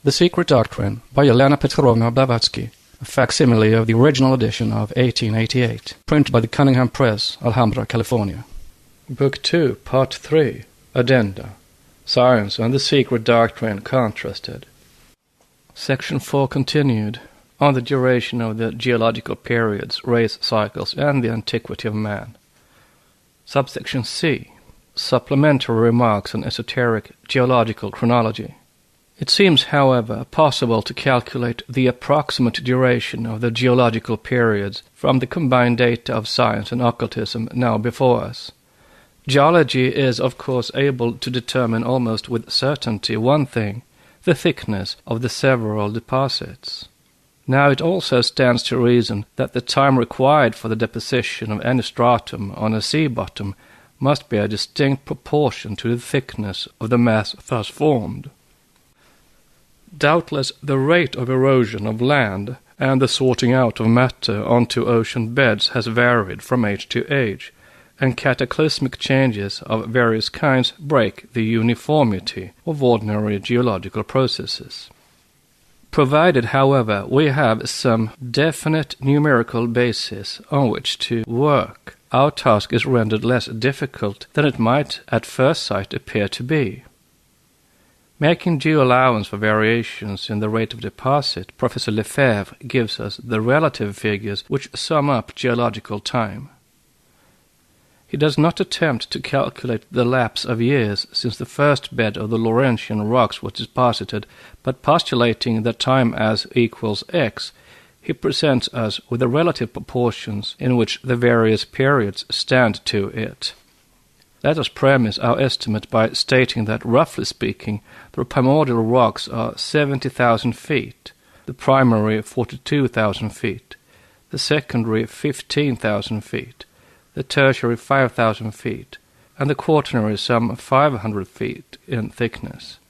The Secret Doctrine by Elena Petrovna Blavatsky, a facsimile of the original edition of 1888, printed by the Cunningham Press, Alhambra, California. Book 2, Part 3, Addenda, Science and the Secret Doctrine Contrasted. Section 4 continued, on the duration of the geological periods, race cycles, and the antiquity of man. Subsection C, Supplementary remarks on esoteric geological chronology. It seems, however, possible to calculate the approximate duration of the geological periods from the combined data of science and occultism now before us. Geology is, of course, able to determine almost with certainty one thing, the thickness of the several deposits. Now it also stands to reason that the time required for the deposition of any stratum on a sea bottom must be a distinct proportion to the thickness of the mass thus formed. Doubtless the rate of erosion of land and the sorting out of matter onto ocean beds has varied from age to age, and cataclysmic changes of various kinds break the uniformity of ordinary geological processes. Provided, however, we have some definite numerical basis on which to work, our task is rendered less difficult than it might at first sight appear to be. Making due allowance for variations in the rate of deposit, Professor Lefebvre gives us the relative figures which sum up geological time. He does not attempt to calculate the lapse of years since the first bed of the Laurentian rocks was deposited, but postulating that time as equals x, he presents us with the relative proportions in which the various periods stand to it. Let us premise our estimate by stating that, roughly speaking, the primordial rocks are 70,000 feet, the primary 42,000 feet, the secondary 15,000 feet, the tertiary 5,000 feet, and the quaternary some 500 feet in thickness.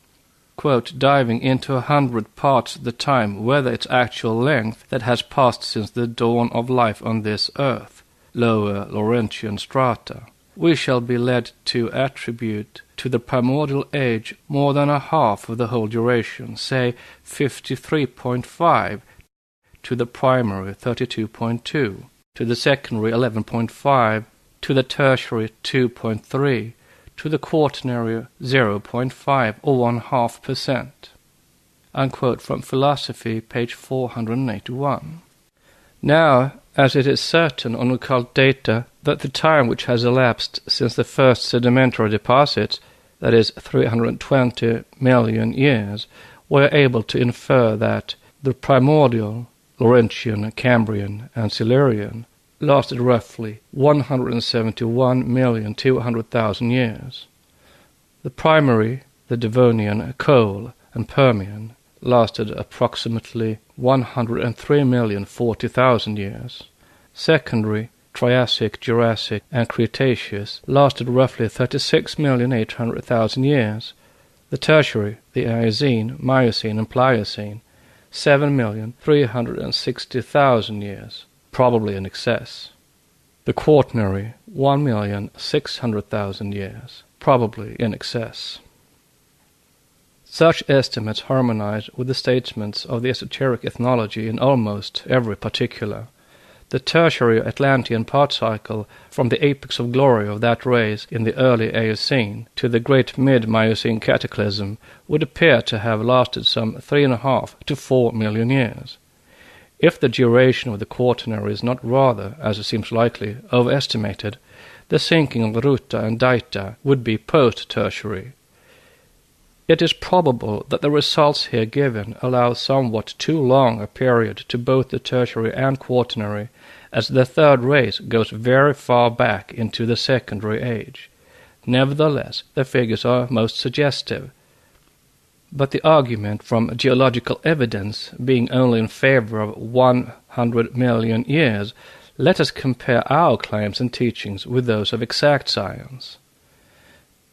Quote, diving into 100 parts the time, whether its actual length that has passed since the dawn of life on this earth, lower Laurentian strata, we shall be led to attribute to the primordial age more than a half of the whole duration, say 53.5, to the primary 32.2, to the secondary 11.5, to the tertiary 2.3, to the quaternary 0.5 or 0.5%. Unquote from Philosophy, page 481. Now, as it is certain on occult data that the time which has elapsed since the first sedimentary deposits, that is 320 million years, we are able to infer that the primordial, Laurentian, Cambrian, and Silurian lasted roughly 171,200,000 years. The primary, the Devonian, Coal, and Permian lasted approximately 103,040,000 years. Secondary, Triassic, Jurassic, and Cretaceous lasted roughly 36,800,000 years. The tertiary, the Eocene, Miocene, and Pliocene, 7,360,000 years, probably in excess. The quaternary, 1,600,000 years, probably in excess. Such estimates harmonize with the statements of the esoteric ethnology in almost every particular. The tertiary Atlantean part cycle, from the apex of glory of that race in the early Eocene to the great mid-Miocene cataclysm, would appear to have lasted some 3.5 to 4 million years. If the duration of the quaternary is not rather, as it seems likely, overestimated, the sinking of Ruta and Daita would be post-tertiary. It is probable that the results here given allow somewhat too long a period to both the tertiary and quaternary, as the third race goes very far back into the secondary age. Nevertheless, the figures are most suggestive. But the argument from geological evidence being only in favor of 100 million years, let us compare our claims and teachings with those of exact science.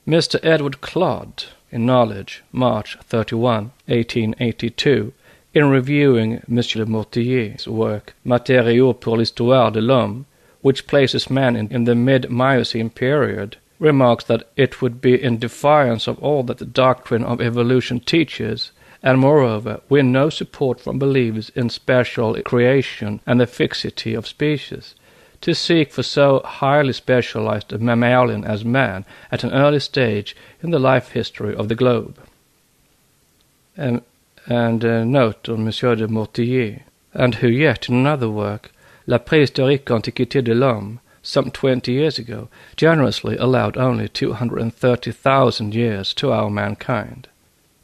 Mr. Edward Clodd, in Knowledge, March 31, 1882, in reviewing M. Le Mortier's work Matériaux pour l'histoire de l'homme, which places man in the mid-Miocene period, remarks that it would be in defiance of all that the doctrine of evolution teaches, and moreover win no support from believers in special creation and the fixity of species. To seek for so highly specialized a mammalian as man at an early stage in the life history of the globe. And note on Monsieur de Mortillier, and who yet in another work, La préhistorique Antiquité de l'homme, some 20 years ago, generously allowed only 230,000 years to our mankind.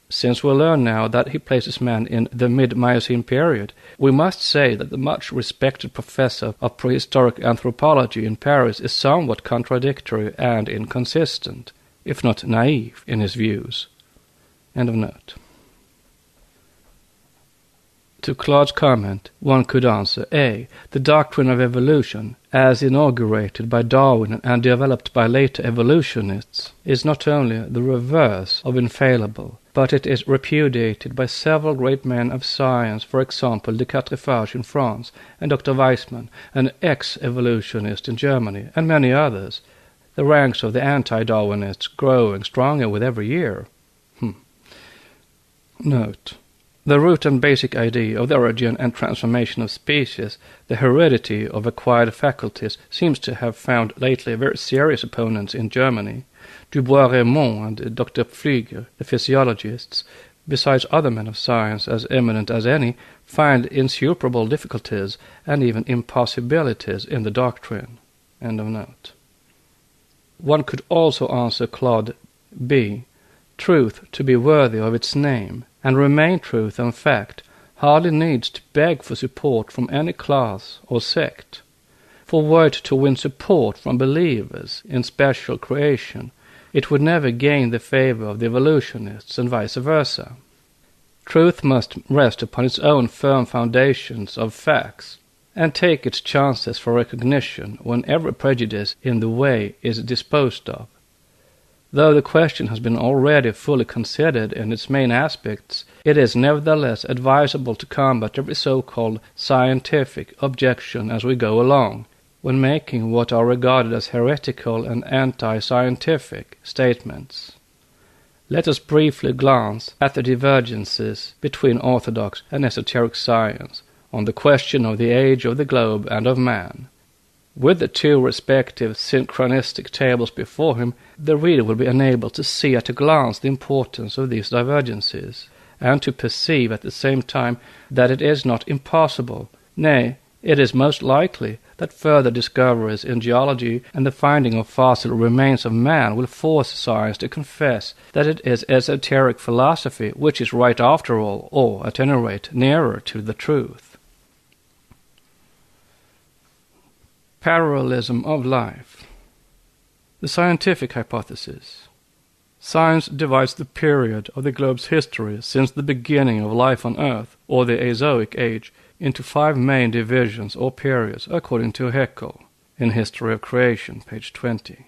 Since we learn now that he places man in the mid-Miocene period, we must say that the much-respected professor of prehistoric anthropology in Paris is somewhat contradictory and inconsistent, if not naive, in his views. End of note. To Claude's comment, one could answer A. The doctrine of evolution, as inaugurated by Darwin and developed by later evolutionists, is not only the reverse of infallible, but it is repudiated by several great men of science, for example de Quatrefages in France, and Dr. Weizmann, an ex-evolutionist in Germany, and many others, the ranks of the anti-Darwinists growing stronger with every year. Note. The root and basic idea of the origin and transformation of species, the heredity of acquired faculties, seems to have found lately very serious opponents in Germany. Dubois-Reymond and Dr. Pflüger, the physiologists, besides other men of science as eminent as any, find insuperable difficulties and even impossibilities in the doctrine. End of note. One could also answer Claude B. Truth, to be worthy of its name, and remain truth and fact, hardly needs to beg for support from any class or sect. For were it to win support from believers in special creation, it would never gain the favor of the evolutionists and vice versa. Truth must rest upon its own firm foundations of facts, and take its chances for recognition when every prejudice in the way is disposed of. Though the question has been already fully considered in its main aspects, it is nevertheless advisable to combat every so-called scientific objection as we go along, when making what are regarded as heretical and anti-scientific statements. Let us briefly glance at the divergences between orthodox and esoteric science on the question of the age of the globe and of man. With the two respective synchronistic tables before him, the reader will be enabled to see at a glance the importance of these divergences, and to perceive at the same time that it is not impossible, nay, it is most likely, that further discoveries in geology and the finding of fossil remains of man will force science to confess that it is esoteric philosophy which is right after all, or at any rate nearer to the truth. Parallelism of life. The scientific hypothesis. Science divides the period of the globe's history since the beginning of life on Earth, or the Azoic Age, into 5 main divisions or periods, according to Haeckel, in History of Creation, page 20.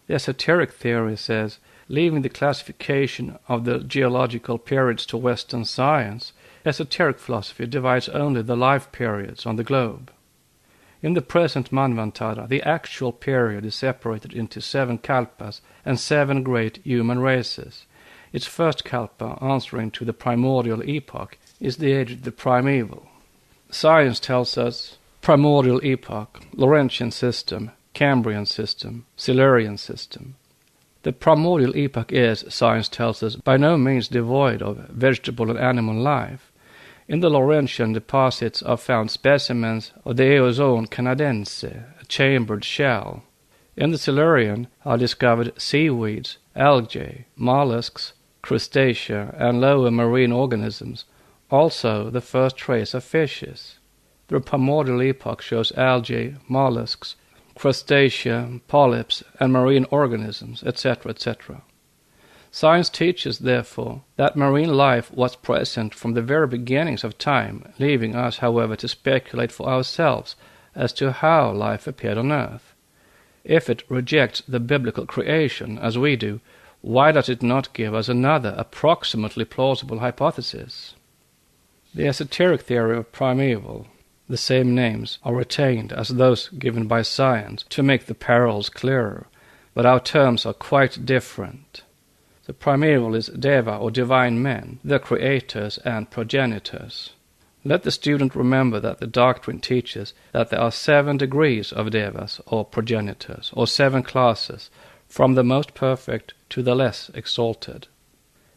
The esoteric theory says, leaving the classification of the geological periods to Western science, esoteric philosophy divides only the life periods on the globe. In the present Manvantara, the actual period is separated into 7 kalpas and 7 great human races. Its first kalpa, answering to the primordial epoch, is the age of the primeval. Science tells us primordial epoch, Laurentian system, Cambrian system, Silurian system. The primordial epoch is, science tells us, by no means devoid of vegetable and animal life. In the Laurentian deposits are found specimens of the Eozoon canadense, a chambered shell. In the Silurian are discovered seaweeds, algae, mollusks, crustacea, and lower marine organisms, also the first trace of fishes. The primordial epoch shows algae, mollusks, crustacea, polyps, and marine organisms, etc., etc. Science teaches, therefore, that marine life was present from the very beginnings of time, leaving us, however, to speculate for ourselves as to how life appeared on Earth. If it rejects the biblical creation, as we do, why does it not give us another, approximately plausible hypothesis? The esoteric theory of primeval, the same names are retained as those given by science to make the parallels clearer, but our terms are quite different. The primeval is Deva or divine men, the creators and progenitors. Let the student remember that the doctrine teaches that there are 7 degrees of Devas or progenitors, or 7 classes, from the most perfect to the less exalted.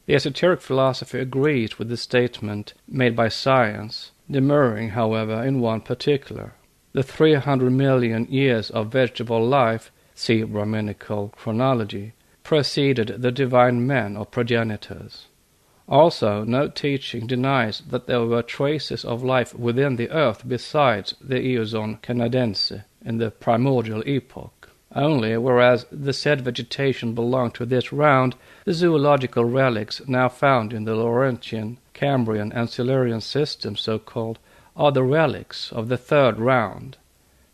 The esoteric philosophy agrees with the statement made by science, demurring, however, in one particular. The 300 million years of vegetable life, see Brahminical chronology, preceded the divine men or progenitors. Also, no teaching denies that there were traces of life within the earth besides the Eozoon canadense in the primordial epoch. Only, whereas the said vegetation belonged to this round, the zoological relics now found in the Laurentian, Cambrian, and Silurian systems, so-called, are the relics of the 3rd round.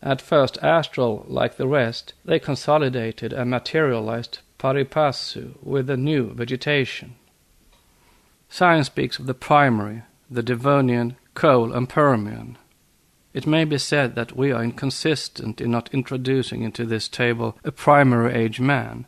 At first astral, like the rest, they consolidated and materialized pari passu with the new vegetation. Science speaks of the primary, the Devonian, Coal, and Permian. It may be said that we are inconsistent in not introducing into this table a primary age man.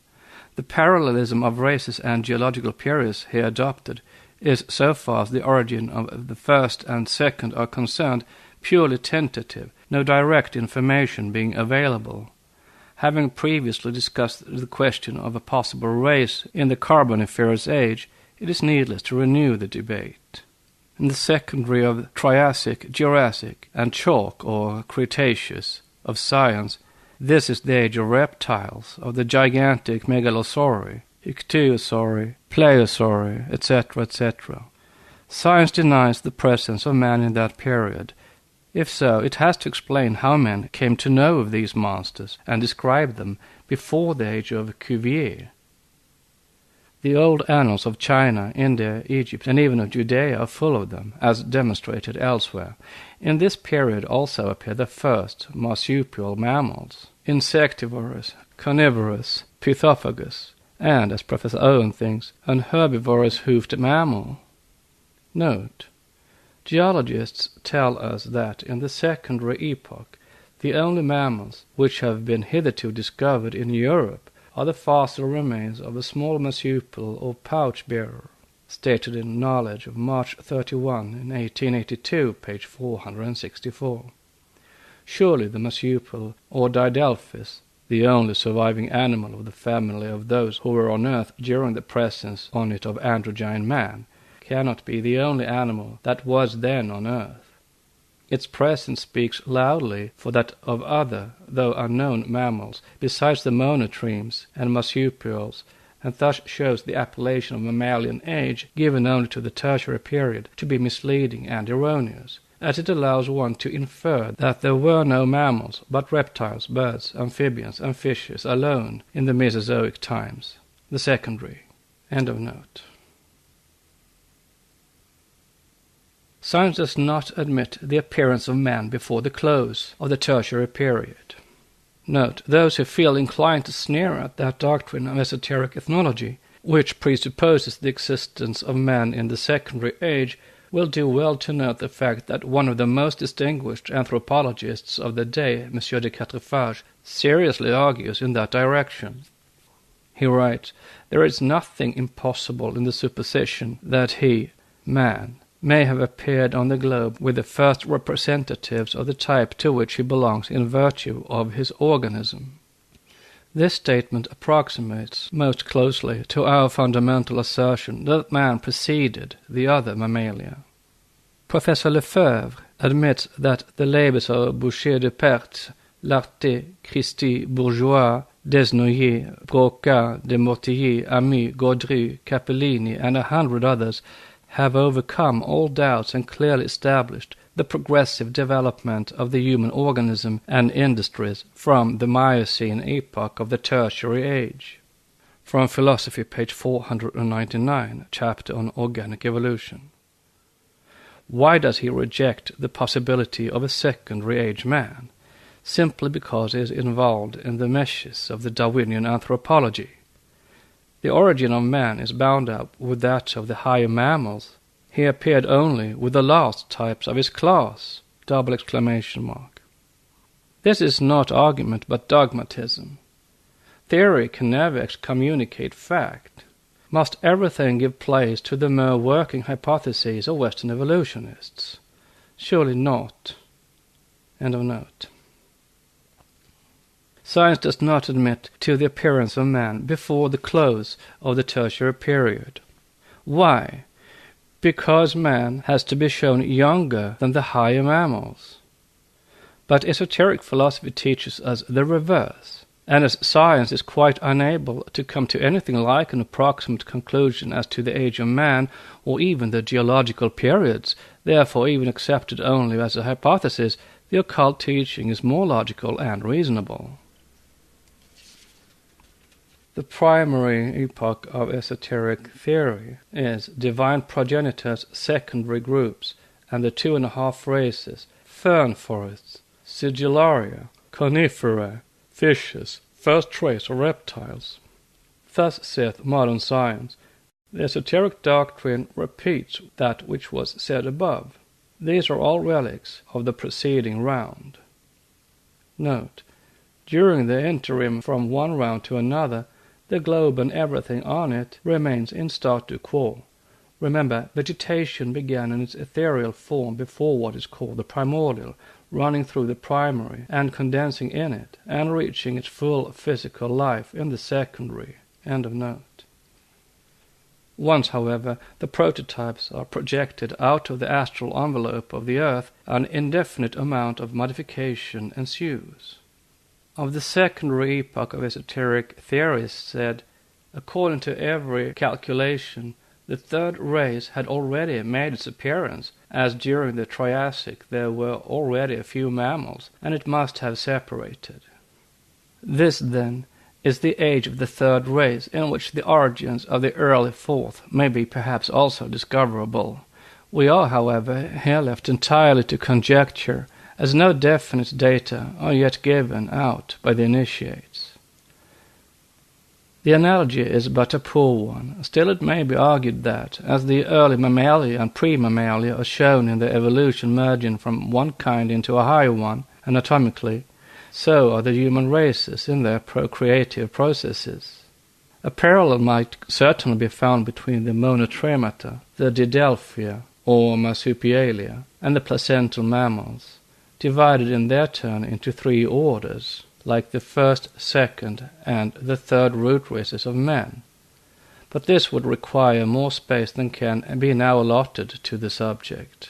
The parallelism of races and geological periods here adopted is, so far as the origin of the first and second are concerned, purely tentative, no direct information being available. Having previously discussed the question of a possible race in the Carboniferous age, it is needless to renew the debate. In the secondary of Triassic, Jurassic, and Chalk or Cretaceous of science, this is the age of reptiles, of the gigantic megalosauria, ichthyosauri, plesiosauri, etc., etc. Science denies the presence of man in that period. If so, it has to explain how men came to know of these monsters and describe them before the age of Cuvier. The old annals of China, India, Egypt, and even of Judea are full of them, as demonstrated elsewhere. In this period also appear the first marsupial mammals, insectivorous, carnivorous, Pitheophagus, and, as Professor Owen thinks, an herbivorous hoofed mammal. Note: geologists tell us that in the secondary epoch the only mammals which have been hitherto discovered in Europe are the fossil remains of a small marsupial or pouch-bearer, stated in Knowledge of March 31 in 1882, page 464. Surely the marsupial or Didelphis, the only surviving animal of the family of those who were on Earth during the presence on it of androgyne man, cannot be the only animal that was then on Earth. Its presence speaks loudly for that of other, though unknown, mammals, besides the monotremes and marsupials, and thus shows the appellation of mammalian age, given only to the tertiary period, to be misleading and erroneous, as it allows one to infer that there were no mammals, but reptiles, birds, amphibians, and fishes alone in the Mesozoic times. The secondary. End of note. Science does not admit the appearance of man before the close of the tertiary period. Note: those who feel inclined to sneer at that doctrine of esoteric ethnology, which presupposes the existence of man in the secondary age, will do well to note the fact that one of the most distinguished anthropologists of the day, M. de Quatrefages, seriously argues in that direction. He writes, "There is nothing impossible in the supposition that he, man, may have appeared on the globe with the first representatives of the type to which he belongs in virtue of his organism." This statement approximates most closely to our fundamental assertion that man preceded the other mammalia. Professor Lefebvre admits that the labors of Boucher de Perthes, Lartet, Christie, Bourgeois, Desnoyers, Broca, de Mortillier, Ami, Gaudry, Capellini, and 100 others have overcome all doubts and clearly established the progressive development of the human organism and industries from the Miocene epoch of the Tertiary Age. From Philosophy, page 499, chapter on Organic Evolution. Why does he reject the possibility of a secondary age man? Simply because he is involved in the meshes of the Darwinian anthropology. The origin of man is bound up with that of the higher mammals. He appeared only with the last types of his class! This is not argument but dogmatism. Theory can never excommunicate fact. must everything give place to the mere working hypotheses of Western evolutionists? Surely not. End of note. Science does not admit to the appearance of man before the close of the Tertiary period. Why? Because man has to be shown younger than the higher mammals. But esoteric philosophy teaches us the reverse, and as science is quite unable to come to anything like an approximate conclusion as to the age of man or even the geological periods, therefore even accepted only as a hypothesis, the occult teaching is more logical and reasonable. The primary epoch of esoteric theory is divine progenitors' secondary groups and the 2.5 races, fern forests, sigillaria, coniferae, fishes, first trace of reptiles. Thus saith modern science. The esoteric doctrine repeats that which was said above. These are all relics of the preceding round. Note: during the interim from one round to another, the globe and everything on it remains in statu quo. Remember, vegetation began in its ethereal form before what is called the primordial, running through the primary and condensing in it, and reaching its full physical life in the secondary. End of note. Once, however, the prototypes are projected out of the astral envelope of the Earth, an indefinite amount of modification ensues. Of the secondary epoch of esoteric theorists said, according to every calculation, the third race had already made its appearance, as during the Triassic there were already a few mammals, and it must have separated. This, then, is the age of the third race, in which the origins of the early fourth may be perhaps also discoverable. We are, however, here left entirely to conjecture, as no definite data are yet given out by the initiates. The analogy is but a poor one. Still it may be argued that, as the early mammalia and pre-mammalia are shown in their evolution merging from one kind into a higher one, anatomically, so are the human races in their procreative processes. A parallel might certainly be found between the monotremata, the didelphia, or marsupialia, and the placental mammals, divided in their turn into 3 orders, like the first, second, and the third root races of men. But this would require more space than can be now allotted to the subject.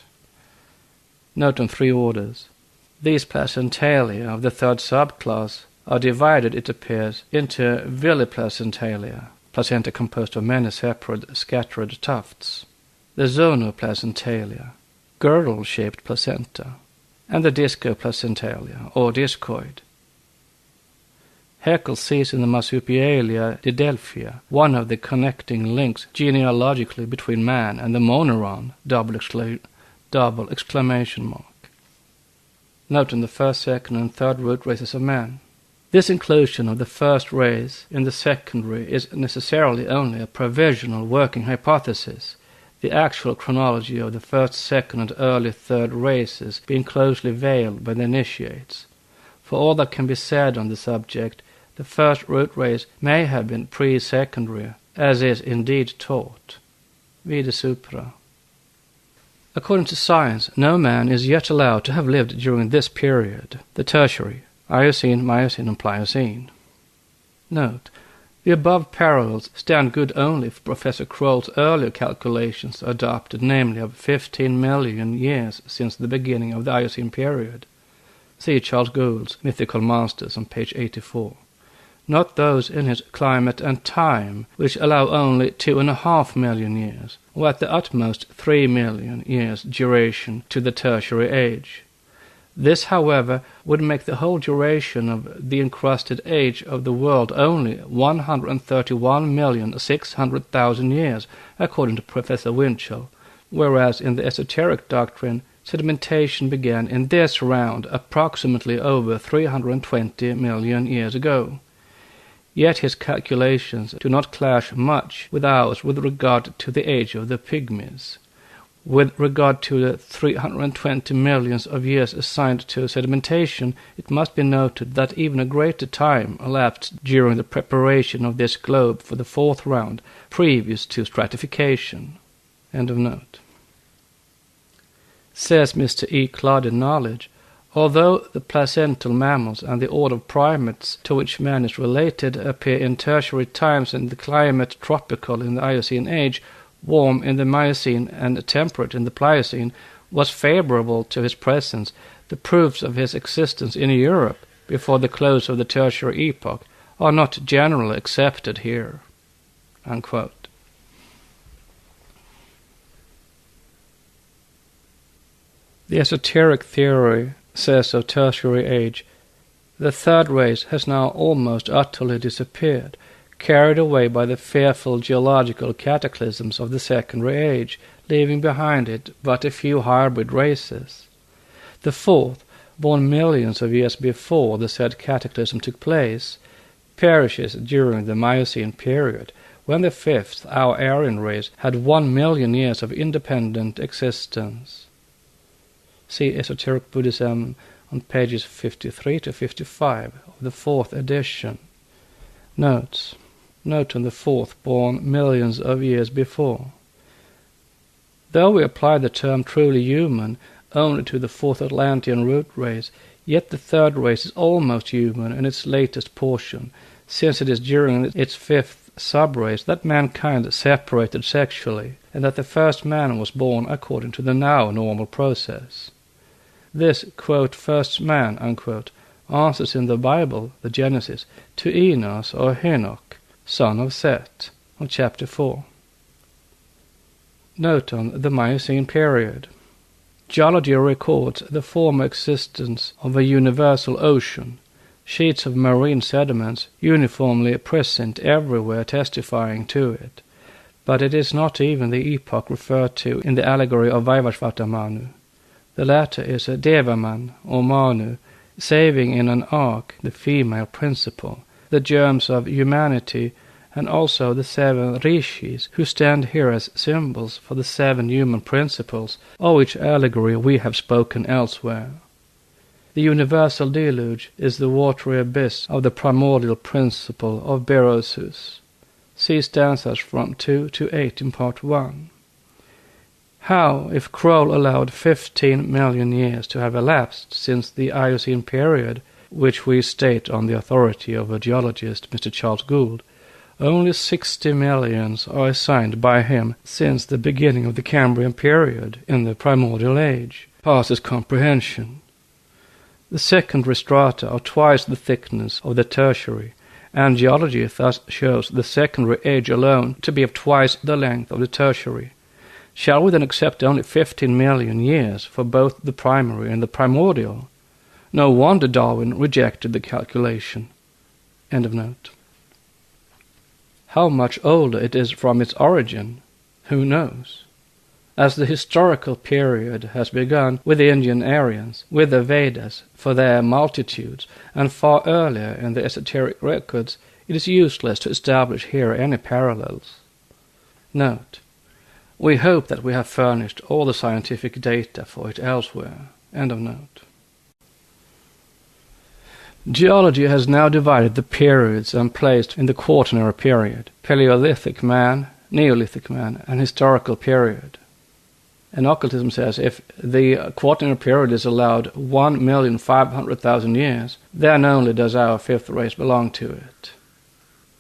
Note on 3 orders. These placentalia of the third subclass are divided, it appears, into villiplacentalia, placenta composed of many separate scattered tufts, the zonoplacentalia, girdle-shaped placenta, and the discoplacentalia, or discoid. Haeckel sees in the marsupialia didelphia one of the connecting links genealogically between man and the moneron, double exclamation mark. Note in the first, second, and third root races of man. This inclusion of the first race in the secondary is necessarily only a provisional working hypothesis, the actual chronology of the first, second, and early third races being closely veiled by the initiates. For all that can be said on the subject, the first root race may have been pre-secondary, as is indeed taught. Vide supra. According to science, no man is yet allowed to have lived during this period, the Tertiary, Eocene, Miocene, and Pliocene. Note: the above parallels stand good only if Professor Kroll's earlier calculations are adopted, namely of 15 million years since the beginning of the Eocene period. See Charles Gould's Mythical Monsters on page 84. Not those in his Climate and Time, which allow only 2.5 million years, or at the utmost 3 million years duration to the Tertiary age. This, however, would make the whole duration of the encrusted age of the world only 131,600,000 years, according to Professor Winchell, whereas in the esoteric doctrine, sedimentation began in this round approximately over 320 million years ago. Yet his calculations do not clash much with ours with regard to the age of the pygmies. With regard to the 320 millions of years assigned to sedimentation, it must be noted that even a greater time elapsed during the preparation of this globe for the fourth round, previous to stratification. End of note. Says Mr. E. Clodded Knowledge, although the placental mammals and the order of primates to which man is related appear in tertiary times and the climate tropical in the Eocene age, warm in the Miocene and temperate in the Pliocene, was favorable to his presence, the proofs of his existence in Europe before the close of the tertiary epoch are not generally accepted here. Unquote. The esoteric theory says of tertiary age, the third race has now almost utterly disappeared, carried away by the fearful geological cataclysms of the secondary age, leaving behind it but a few hybrid races. The fourth, born millions of years before the said cataclysm took place, perishes during the Miocene period, when the fifth, our Aryan race, had 1 million years of independent existence. See Esoteric Buddhism on pages 53 to 55 of the fourth edition. Notes. Note on the fourth, born millions of years before. Though we apply the term truly human only to the fourth Atlantean root race, yet the third race is almost human in its latest portion, since it is during its fifth subrace that mankind separated sexually, and that the first man was born according to the now normal process. This, quote, first man, unquote, answers in the Bible, the Genesis, to Enos or Enoch, son of Seth, of chapter 4. Note on the Miocene period. Geology records the former existence of a universal ocean, sheets of marine sediments uniformly present everywhere testifying to it. But it is not even the epoch referred to in the allegory of Vaivashvata Manu. The latter is a Devaman, or Manu, saving in an ark the female principle, the germs of humanity, and also the 7 rishis, who stand here as symbols for the 7 human principles, of which allegory we have spoken elsewhere. The universal deluge is the watery abyss of the primordial principle of Berosus. See stanzas from 2 to 8 in part 1. How, if Kroll allowed 15 million years to have elapsed since the Eocene period, which we state on the authority of a geologist, Mr. Charles Gould, only 60 millions are assigned by him since the beginning of the Cambrian period in the primordial age, passes comprehension. The secondary strata are twice the thickness of the tertiary, and geology thus shows the secondary age alone to be of twice the length of the tertiary. Shall we then accept only 15 million years for both the primary and the primordial? No wonder Darwin rejected the calculation. End of note. How much older it is from its origin, who knows? As the historical period has begun with the Indian Aryans, with the Vedas for their multitudes, and far earlier in the esoteric records, it is useless to establish here any parallels. Note. We hope that we have furnished all the scientific data for it elsewhere. End of note. Geology has now divided the periods and placed in the Quaternary period, Paleolithic man, Neolithic man, and historical period. And occultism says if the Quaternary period is allowed 1,500,000 years, then only does our fifth race belong to it.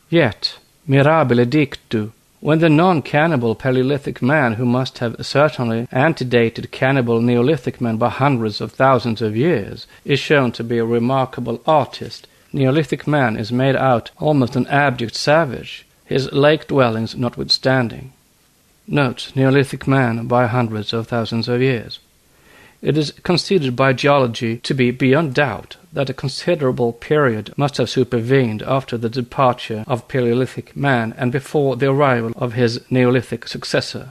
Yet, mirabile dictu, when the non-cannibal Paleolithic man, who must have certainly antedated cannibal Neolithic man by hundreds of thousands of years, is shown to be a remarkable artist, Neolithic man is made out almost an abject savage, his lake dwellings notwithstanding. Note, Neolithic man by hundreds of thousands of years. It is considered by geology to be beyond doubt that a considerable period must have supervened after the departure of Paleolithic man and before the arrival of his Neolithic successor.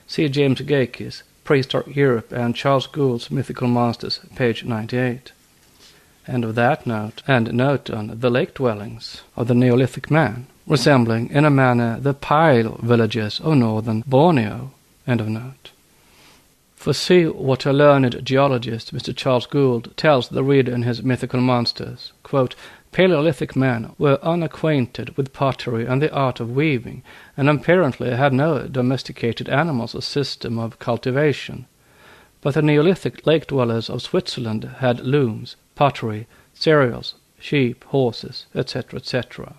See James Geiki's Prehistoric Europe and Charles Gould's Mythical Monsters, page 98. End of that note, and note on the lake dwellings of the Neolithic man, resembling in a manner the Pile villages of northern Borneo. End of note. For see what a learned geologist, Mr. Charles Gould, tells the reader in his Mythical Monsters. Quote, Paleolithic men were unacquainted with pottery and the art of weaving, and apparently had no domesticated animals or system of cultivation. But the Neolithic lake-dwellers of Switzerland had looms, pottery, cereals, sheep, horses, etc., etc.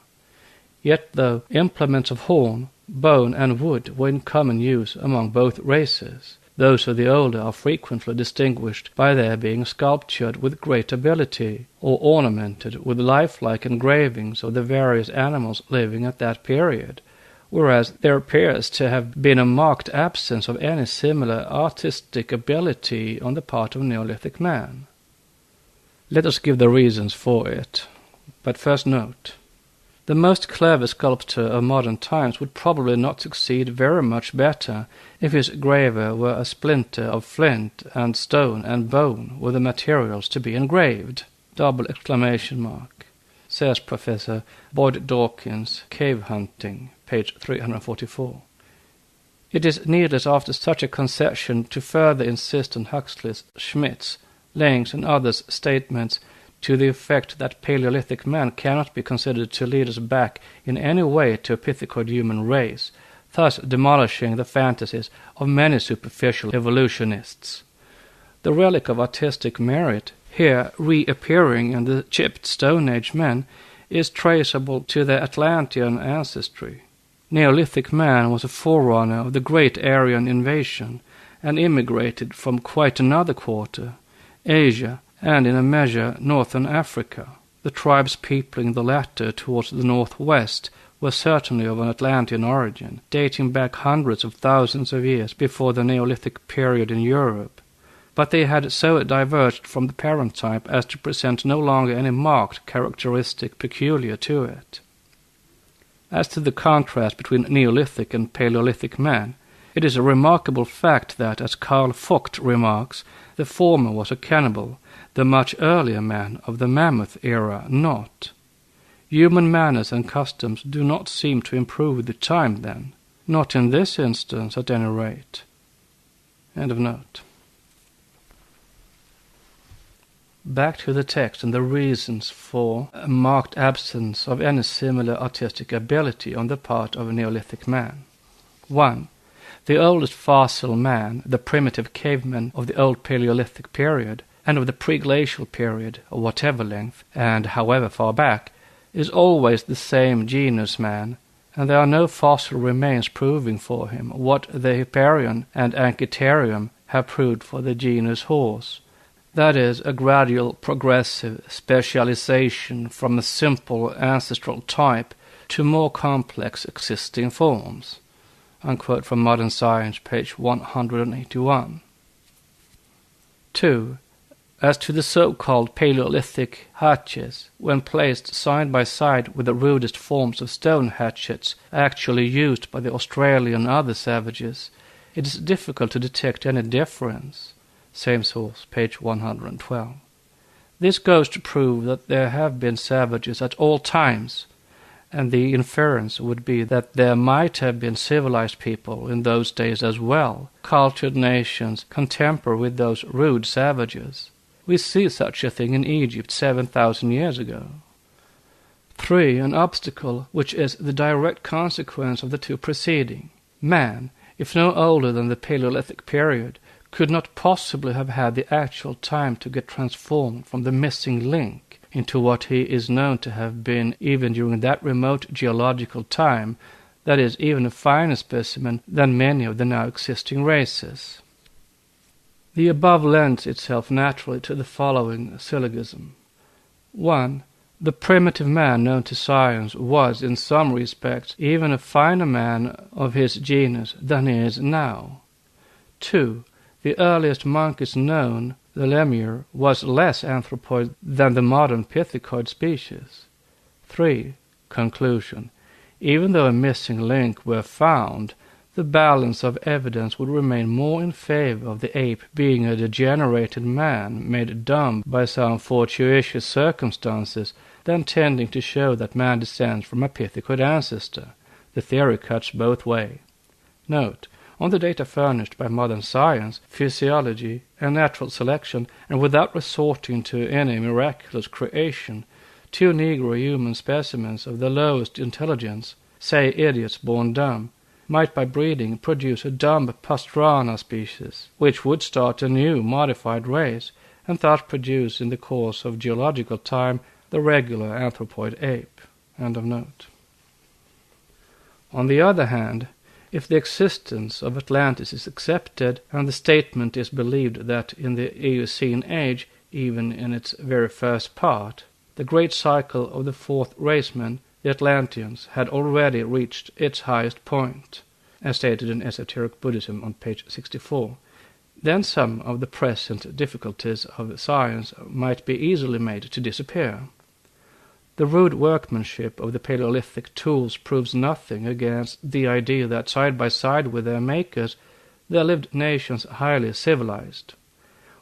Yet though implements of horn, bone, and wood were in common use among both races, those of the older are frequently distinguished by their being sculptured with great ability, or ornamented with lifelike engravings of the various animals living at that period, whereas there appears to have been a marked absence of any similar artistic ability on the part of Neolithic man. Let us give the reasons for it, but first note. The most clever sculptor of modern times would probably not succeed very much better if his graver were a splinter of flint and stone and bone were the materials to be engraved. ! Says Professor Boyd Dawkins, Cave Hunting, page 344. It is needless after such a concession to further insist on Huxley's, Schmidt's, Lang's and others' statements to the effect that Paleolithic man cannot be considered to lead us back in any way to a pithecoid human race, thus demolishing the fantasies of many superficial evolutionists. The relic of artistic merit, here reappearing in the chipped Stone Age men, is traceable to their Atlantean ancestry. Neolithic man was a forerunner of the great Aryan invasion, and immigrated from quite another quarter, Asia, and in a measure northern Africa. The tribes peopling the latter towards the northwest were certainly of an Atlantean origin, dating back hundreds of thousands of years before the Neolithic period in Europe, but they had so diverged from the parent type as to present no longer any marked characteristic peculiar to it. As to the contrast between Neolithic and Paleolithic man, it is a remarkable fact that, as Carl Vogt remarks, the former was a cannibal, the much earlier man of the Mammoth era not. Human manners and customs do not seem to improve with the time then, not in this instance at any rate. End of note. Back to the text and the reasons for a marked absence of any similar artistic ability on the part of a Neolithic man. 1. The oldest fossil man, the primitive caveman of the old Paleolithic period, and of the pre-glacial period, of whatever length, and however far back, is always the same genus man, and there are no fossil remains proving for him what the Hipparion and Antiquity have proved for the genus horse. That is, a gradual progressive specialization from a simple ancestral type to more complex existing forms. Unquote from Modern Science, page 181. 2. As to the so-called Paleolithic hatchets, when placed side by side with the rudest forms of stone hatchets actually used by the Australian and other savages, it is difficult to detect any difference. Same source, page 112. This goes to prove that there have been savages at all times, and the inference would be that there might have been civilized people in those days as well, cultured nations contemporary with those rude savages. We see such a thing in Egypt 7,000 years ago. 3. An obstacle which is the direct consequence of the two preceding. Man, if no older than the Paleolithic period, could not possibly have had the actual time to get transformed from the missing link into what he is known to have been even during that remote geological time, that is, even a finer specimen than many of the now existing races. The above lends itself naturally to the following syllogism. 1. The primitive man known to science was, in some respects, even a finer man of his genus than he is now. 2. The earliest monkeys known, the lemur, was less anthropoid than the modern pithecoid species. 3. Conclusion. Even though a missing link were found, the balance of evidence would remain more in favor of the ape being a degenerated man made dumb by some fortuitous circumstances than tending to show that man descends from a pithecoid ancestor. The theory cuts both ways. Note, on the data furnished by modern science, physiology, and natural selection, and without resorting to any miraculous creation, 2 Negro human specimens of the lowest intelligence, say idiots born dumb, might by breeding produce a dumb Pastrana species, which would start a new modified race, and thus produce in the course of geological time the regular anthropoid ape. End of note. On the other hand, if the existence of Atlantis is accepted, and the statement is believed that in the Eocene age, even in its very first part, the great cycle of the fourth racemen, the Atlanteans, had already reached its highest point, as stated in Esoteric Buddhism on page 64, then some of the present difficulties of science might be easily made to disappear. The rude workmanship of the Paleolithic tools proves nothing against the idea that side by side with their makers there lived nations highly civilized.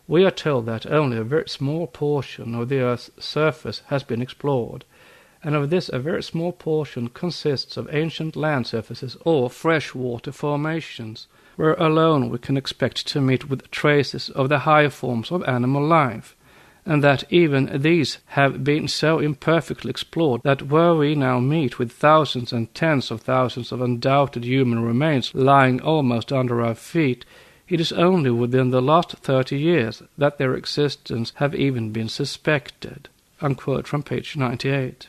We are told that only a very small portion of the Earth's surface has been explored, and of this a very small portion consists of ancient land surfaces or freshwater formations, where alone we can expect to meet with traces of the higher forms of animal life, and that even these have been so imperfectly explored that were we now meet with thousands and tens of thousands of undoubted human remains lying almost under our feet, it is only within the last 30 years that their existence have even been suspected." Unquote from page 98.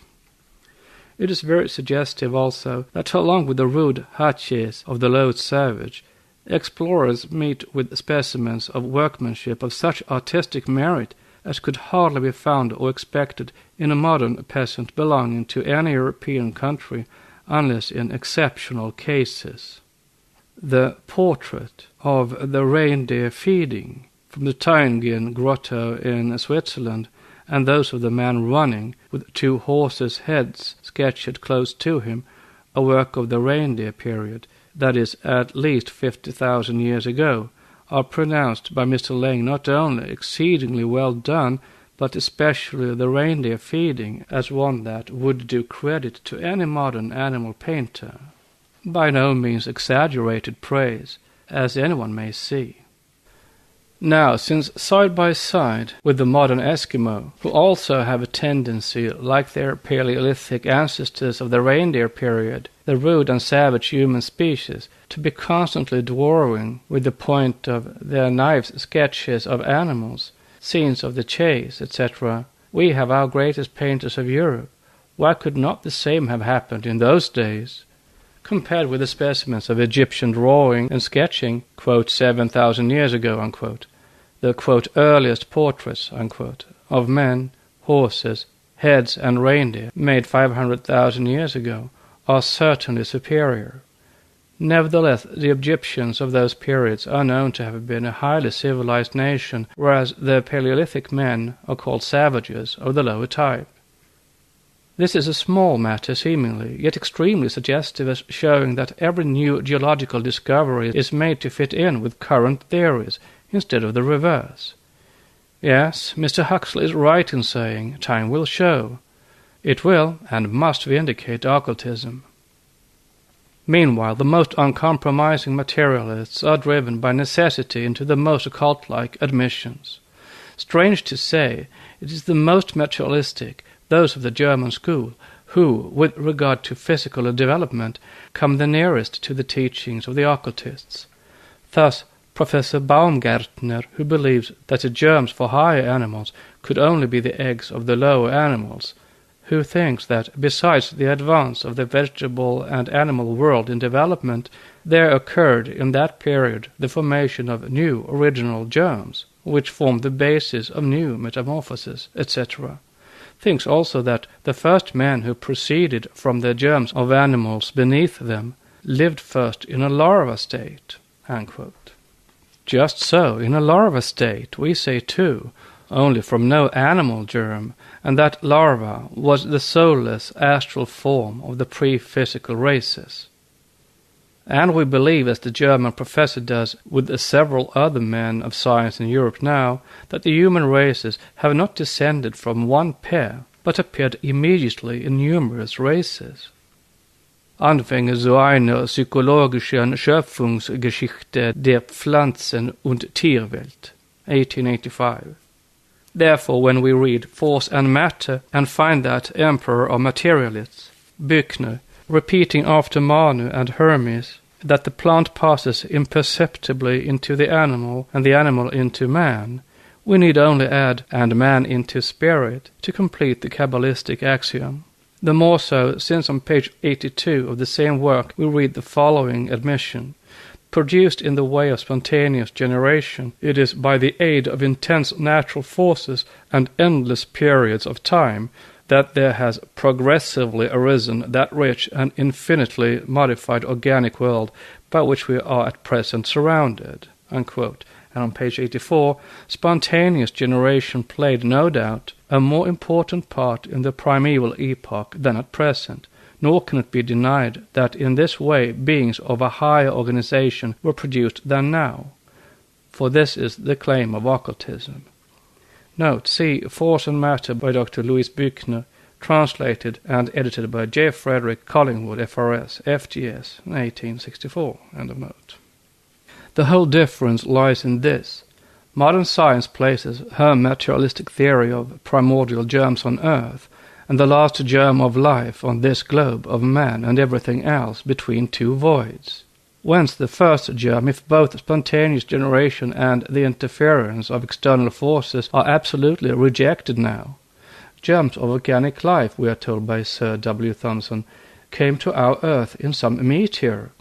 It is very suggestive also that along with the rude hachis of the lowest savage, explorers meet with specimens of workmanship of such artistic merit as could hardly be found or expected in a modern peasant belonging to any European country unless in exceptional cases. The portrait of the reindeer feeding from the Teingin grotto in Switzerland, and those of the man running with 2 horses' heads sketched close to him, a work of the reindeer period, that is, at least 50,000 years ago, are pronounced by Mr. Lang not only exceedingly well done, but especially the reindeer feeding as one that would do credit to any modern animal painter. By no means exaggerated praise, as anyone may see. Now, since side by side with the modern Eskimo, who also have a tendency, like their Paleolithic ancestors of the reindeer period, the rude and savage human species, to be constantly dwarfing with the point of their knives sketches of animals, scenes of the chase, etc., we have our greatest painters of Europe. Why could not the same have happened in those days? Compared with the specimens of Egyptian drawing and sketching, quote, 7,000 years ago, unquote, the, quote, earliest portraits, unquote, of men, horses, heads, and reindeer made 500,000 years ago are certainly superior. Nevertheless, the Egyptians of those periods are known to have been a highly civilized nation, whereas the Paleolithic men are called savages of the lower type. This is a small matter seemingly, yet extremely suggestive as showing that every new geological discovery is made to fit in with current theories instead of the reverse. Yes, Mr. Huxley is right in saying, time will show. It will and must vindicate occultism. Meanwhile, the most uncompromising materialists are driven by necessity into the most occult-like admissions. Strange to say, it is the most materialistic, those of the German school, who, with regard to physical development, come the nearest to the teachings of the occultists. Thus, Professor Baumgartner, who believes that the germs for higher animals could only be the eggs of the lower animals, who thinks that, besides the advance of the vegetable and animal world in development, there occurred in that period the formation of new original germs, which formed the basis of new metamorphoses, etc., thinks also that the first men who proceeded from the germs of animals beneath them lived first in a larva state. Unquote. Just so, in a larva state, we say too, only from no animal germ, and that larva was the soulless astral form of the pre-physical races. And we believe, as the German professor does with several other men of science in Europe now, that the human races have not descended from one pair, but appeared immediately in numerous races. Anfänge so einer psychologischen Schöpfungsgeschichte der Pflanzen- und Tierwelt, 1885. Therefore, when we read Force and Matter and find that emperor of materialists, Büchner, repeating after Manu and Hermes that the plant passes imperceptibly into the animal and the animal into man, we need only add "and man into spirit" to complete the Kabbalistic axiom. The more so, since on page 82 of the same work we read the following admission. Produced in the way of spontaneous generation, it is by the aid of intense natural forces and endless periods of time that there has progressively arisen that rich and infinitely modified organic world by which we are at present surrounded. Unquote. And on page 84, spontaneous generation played, no doubt, a more important part in the primeval epoch than at present, nor can it be denied that in this way beings of a higher organization were produced than now. For this is the claim of occultism. Note, see Force and Matter by Dr. Louis Büchner, translated and edited by J. Frederick Collingwood, FRS, FGS, 1864. End of note. The whole difference lies in this. Modern science places her materialistic theory of primordial germs on Earth and the last germ of life on this globe of man and everything else between two voids. Whence the first germ, if both spontaneous generation and the interference of external forces are absolutely rejected now. Germs of organic life, we are told by Sir W. Thomson, came to our Earth in some meteor?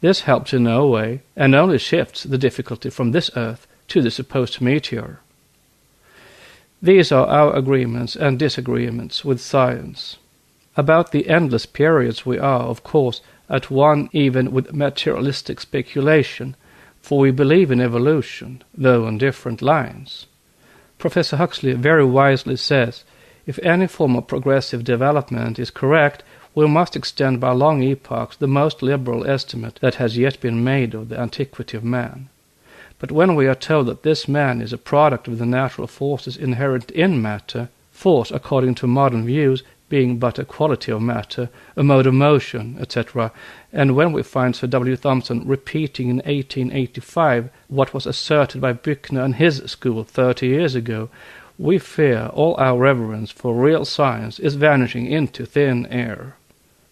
This helps in no way, and only shifts the difficulty from this Earth to the supposed meteor. These are our agreements and disagreements with science. About the endless periods we are, of course, at one even with materialistic speculation, for we believe in evolution, though on different lines. Professor Huxley very wisely says, if any form of progressive development is correct, we must extend by long epochs the most liberal estimate that has yet been made of the antiquity of man. But when we are told that this man is a product of the natural forces inherent in matter, force, according to modern views, being but a quality of matter, a mode of motion, etc., and when we find Sir W. Thomson repeating in 1885 what was asserted by Büchner and his school 30 years ago, we fear all our reverence for real science is vanishing into thin air.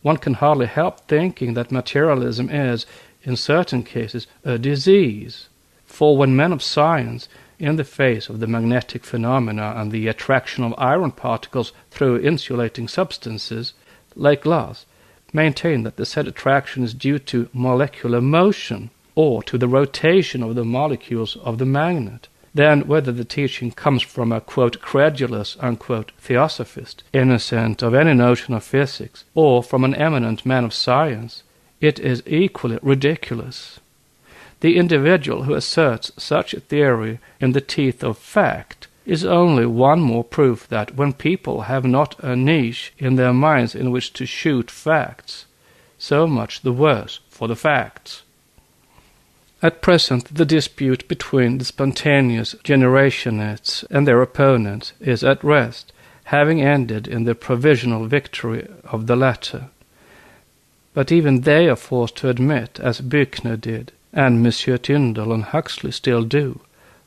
One can hardly help thinking that materialism is, in certain cases, a disease. For when men of science, in the face of the magnetic phenomena and the attraction of iron particles through insulating substances, like glass, maintain that the said attraction is due to molecular motion, or to the rotation of the molecules of the magnet, then whether the teaching comes from a, quote, credulous, unquote, theosophist, innocent of any notion of physics, or from an eminent man of science, it is equally ridiculous. The individual who asserts such a theory in the teeth of fact is only one more proof that when people have not a niche in their minds in which to shoot facts, so much the worse for the facts. At present, the dispute between the spontaneous generationists and their opponents is at rest, having ended in the provisional victory of the latter. But even they are forced to admit, as Büchner did, and Monsieur Tyndall and Huxley still do,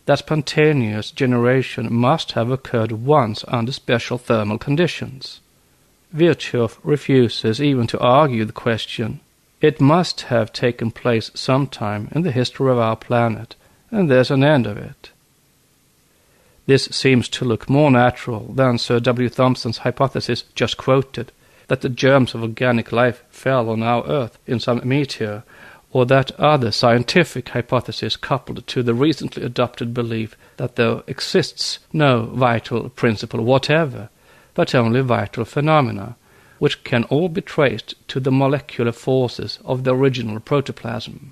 that spontaneous generation must have occurred once under special thermal conditions. Virchow refuses even to argue the question. It must have taken place sometime in the history of our planet, and there's an end of it. This seems to look more natural than Sir W. Thomson's hypothesis just quoted, that the germs of organic life fell on our Earth in some meteor, or that other scientific hypothesis coupled to the recently adopted belief that there exists no vital principle whatever, but only vital phenomena, which can all be traced to the molecular forces of the original protoplasm.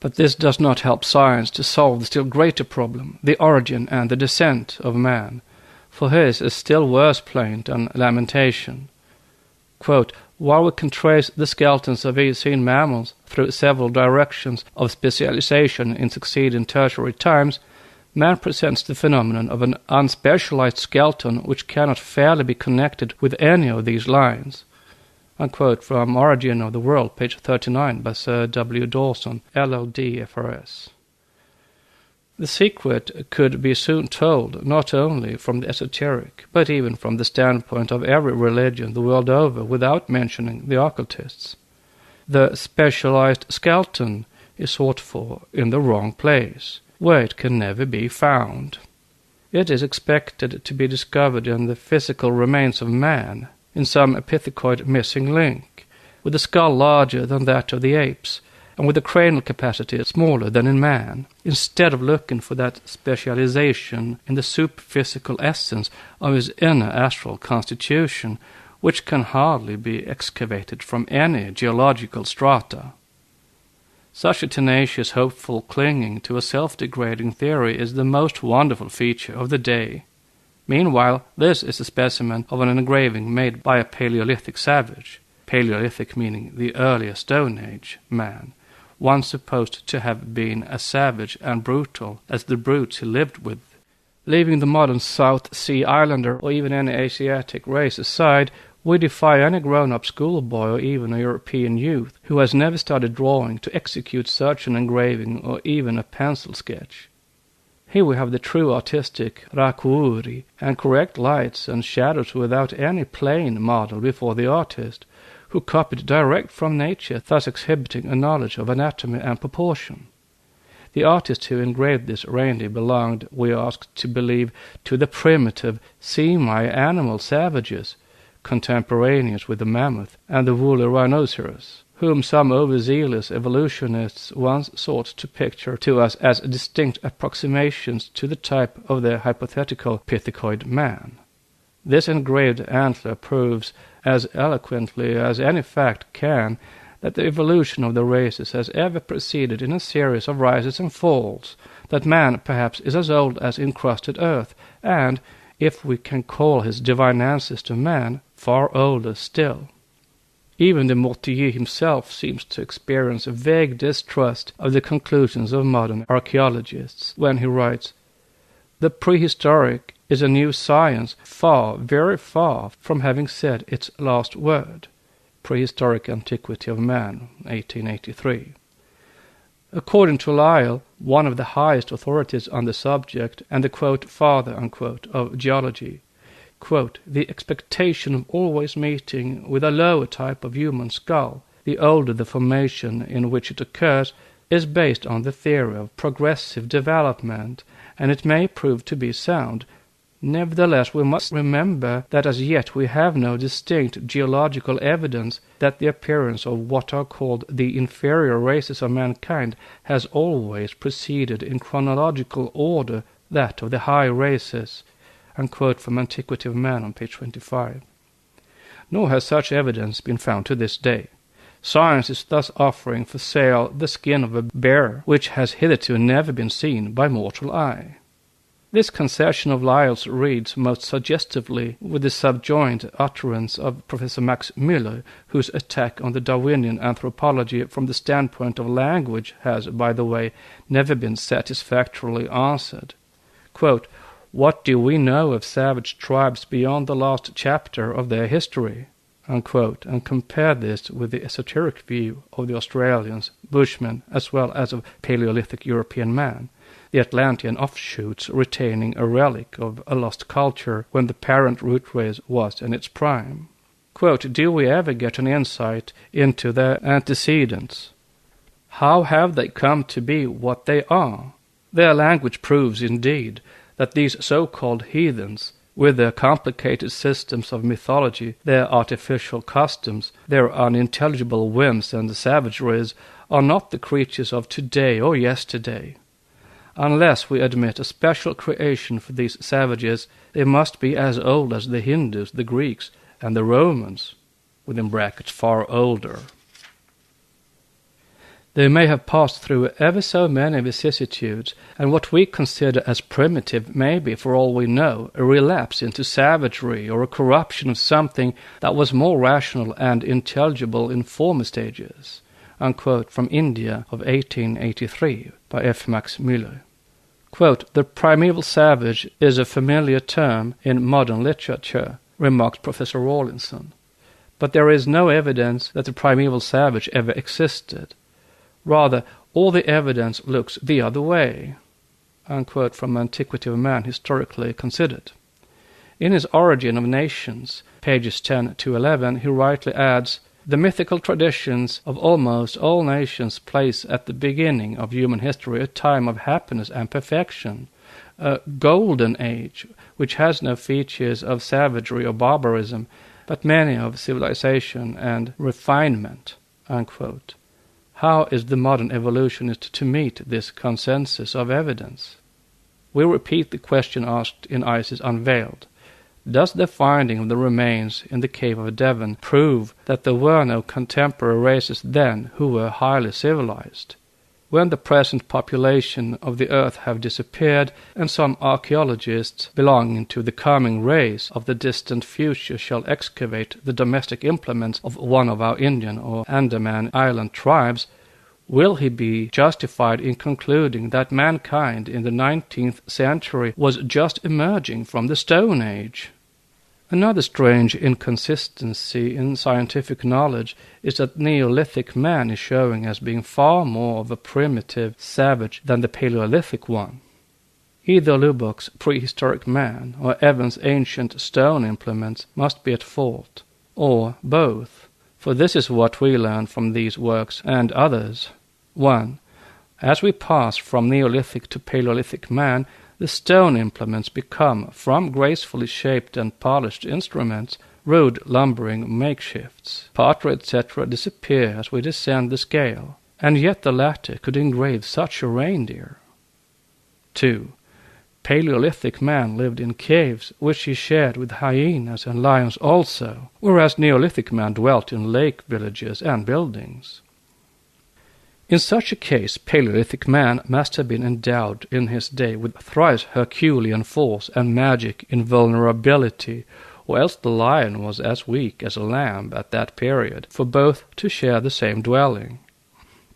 But this does not help science to solve the still greater problem, the origin and the descent of man, for his is still worse plaint and lamentation. Quote, while we can trace the skeletons of Eocene mammals through several directions of specialization in succeeding tertiary times, man presents the phenomenon of an unspecialized skeleton which cannot fairly be connected with any of these lines. unquote, from Origin of the World, page 39, by Sir W. Dawson, LLD, FRS. The secret could be soon told not only from the esoteric, but even from the standpoint of every religion the world over, without mentioning the occultists. The specialized skeleton is sought for in the wrong place, where it can never be found. It is expected to be discovered in the physical remains of man, in some pithecoid missing link, with a skull larger than that of the apes, and with a cranial capacity smaller than in man, instead of looking for that specialization in the superphysical essence of his inner astral constitution, which can hardly be excavated from any geological strata. Such a tenacious, hopeful clinging to a self-degrading theory is the most wonderful feature of the day. Meanwhile, this is a specimen of an engraving made by a Paleolithic savage, Paleolithic meaning the earlier Stone Age man, one supposed to have been as savage and brutal as the brutes he lived with. Leaving the modern South Sea Islander or even any Asiatic race aside, we defy any grown-up schoolboy or even a European youth who has never studied drawing to execute such an engraving or even a pencil sketch. Here we have the true artistic rakuuri and correct lights and shadows without any plain model before the artist, who copied direct from nature, thus exhibiting a knowledge of anatomy and proportion. The artist who engraved this reindeer belonged, we are asked to believe, to the primitive semi-animal savages, contemporaneous with the mammoth and the woolly rhinoceros, whom some overzealous evolutionists once sought to picture to us as distinct approximations to the type of their hypothetical pithecoid man. This engraved antler proves as eloquently as any fact can that the evolution of the races has ever proceeded in a series of rises and falls, that man perhaps is as old as encrusted earth, and, if we can call his divine ancestor man, far older still. Even de Mortillier himself seems to experience a vague distrust of the conclusions of modern archaeologists when he writes, "The prehistoric is a new science far, very far from having said its last word." Prehistoric Antiquity of Man, 1883. According to Lyell, one of the highest authorities on the subject and the, quote, father, unquote, of geology, quote, "the expectation of always meeting with a lower type of human skull, the older the formation in which it occurs, is based on the theory of progressive development, and it may prove to be sound. Nevertheless, we must remember that as yet we have no distinct geological evidence that the appearance of what are called the inferior races of mankind has always preceded in chronological order that of the high races," unquote, from Antiquity of Man on page 25. Nor has such evidence been found to this day. Science is thus offering for sale the skin of a bear which has hitherto never been seen by mortal eye. This concession of Lyell's reads most suggestively with the subjoined utterance of Professor Max Müller, whose attack on the Darwinian anthropology from the standpoint of language has, by the way, never been satisfactorily answered. Quote, "What do we know of savage tribes beyond the last chapter of their history?" Unquote, and compare this with the esoteric view of the Australians, Bushmen, as well as of Paleolithic European man, the Atlantean offshoots retaining a relic of a lost culture when the parent root race was in its prime. Quote, "Do we ever get an insight into their antecedents? How have they come to be what they are? Their language proves, indeed, that these so-called heathens, with their complicated systems of mythology, their artificial customs, their unintelligible whims and savageries, are not the creatures of today or yesterday. Unless we admit a special creation for these savages, they must be as old as the Hindus, the Greeks, and the Romans, within brackets far older. They may have passed through ever so many vicissitudes, and what we consider as primitive may be, for all we know, a relapse into savagery or a corruption of something that was more rational and intelligible in former stages." Unquote, from India of 1883 by F. Max Müller. Quote, "The primeval savage is a familiar term in modern literature," remarked Professor Rawlinson. But there is no evidence that the primeval savage ever existed. Rather, all the evidence looks the other way." Unquote from Antiquity of Man Historically Considered. In his Origin of Nations, pages 10 to 11, he rightly adds, "The mythical traditions of almost all nations place at the beginning of human history a time of happiness and perfection, a golden age which has no features of savagery or barbarism, but many of civilization and refinement." Unquote. How is the modern evolutionist to meet this consensus of evidence? We repeat the question asked in Isis Unveiled. Does the finding of the remains in the cave of Devon prove that there were no contemporary races then who were highly civilized? When the present population of the earth have disappeared, and some archaeologists belonging to the coming race of the distant future shall excavate the domestic implements of one of our Indian or Andaman Island tribes, will he be justified in concluding that mankind in the 19th century was just emerging from the Stone Age? Another strange inconsistency in scientific knowledge is that Neolithic man is showing as being far more of a primitive savage than the Paleolithic one. Either Lubbock's prehistoric man or Evans' ancient stone implements must be at fault, or both, for this is what we learn from these works and others. 1. As we pass from Neolithic to Paleolithic man, the stone implements become, from gracefully shaped and polished instruments, rude lumbering makeshifts. Pottery, etc. disappear as we descend the scale, and yet the latter could engrave such a reindeer. 2. Paleolithic man lived in caves, which he shared with hyenas and lions also, whereas Neolithic man dwelt in lake villages and buildings. In such a case, Paleolithic man must have been endowed in his day with thrice Herculean force and magic invulnerability, or else the lion was as weak as a lamb at that period, for both to share the same dwelling.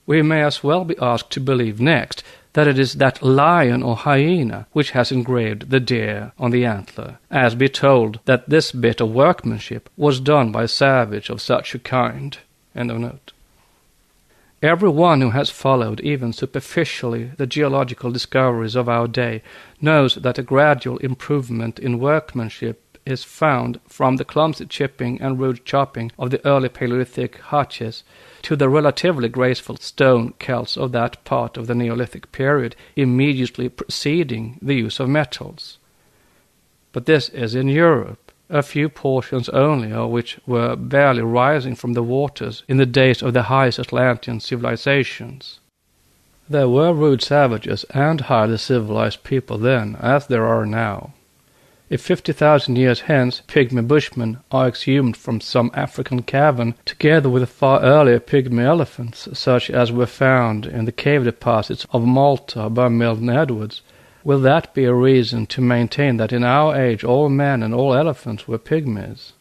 We may as well be asked to believe next that it is that lion or hyena which has engraved the deer on the antler, as be told that this bit of workmanship was done by a savage of such a kind. End of note. Everyone who has followed, even superficially, the geological discoveries of our day knows that a gradual improvement in workmanship is found from the clumsy chipping and rude chopping of the early Paleolithic haches to the relatively graceful stone celts of that part of the Neolithic period immediately preceding the use of metals. But this is in Europe, a few portions only of which were barely rising from the waters in the days of the highest Atlantean civilizations. There were rude savages and highly civilized people then, as there are now. If 50,000 years hence pygmy bushmen are exhumed from some African cavern, together with far earlier pygmy elephants, such as were found in the cave deposits of Malta by Milton Edwards, will that be a reason to maintain that in our age all men and all elephants were pygmies?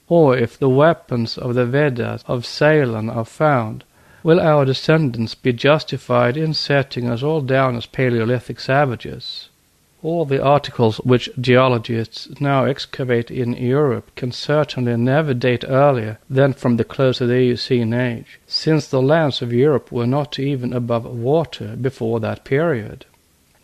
Or if the weapons of the Vedas of Ceylon are found, will our descendants be justified in setting us all down as Paleolithic savages? All the articles which geologists now excavate in Europe can certainly never date earlier than from the close of the Eocene age, since the lands of Europe were not even above water before that period.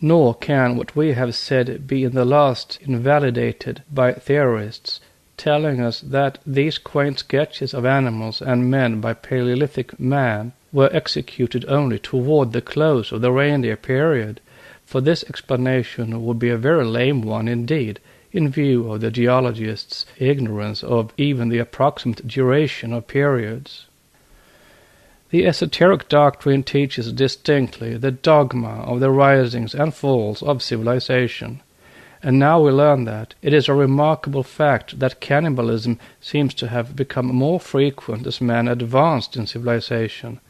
Nor can what we have said be in the last invalidated by theorists, telling us that these quaint sketches of animals and men by Paleolithic man were executed only toward the close of the reindeer period, for this explanation would be a very lame one indeed, in view of the geologists' ignorance of even the approximate duration of periods. The esoteric doctrine teaches distinctly the dogma of the risings and falls of civilization, and now we learn that it is a remarkable fact that cannibalism seems to have become more frequent as man advanced in civilization,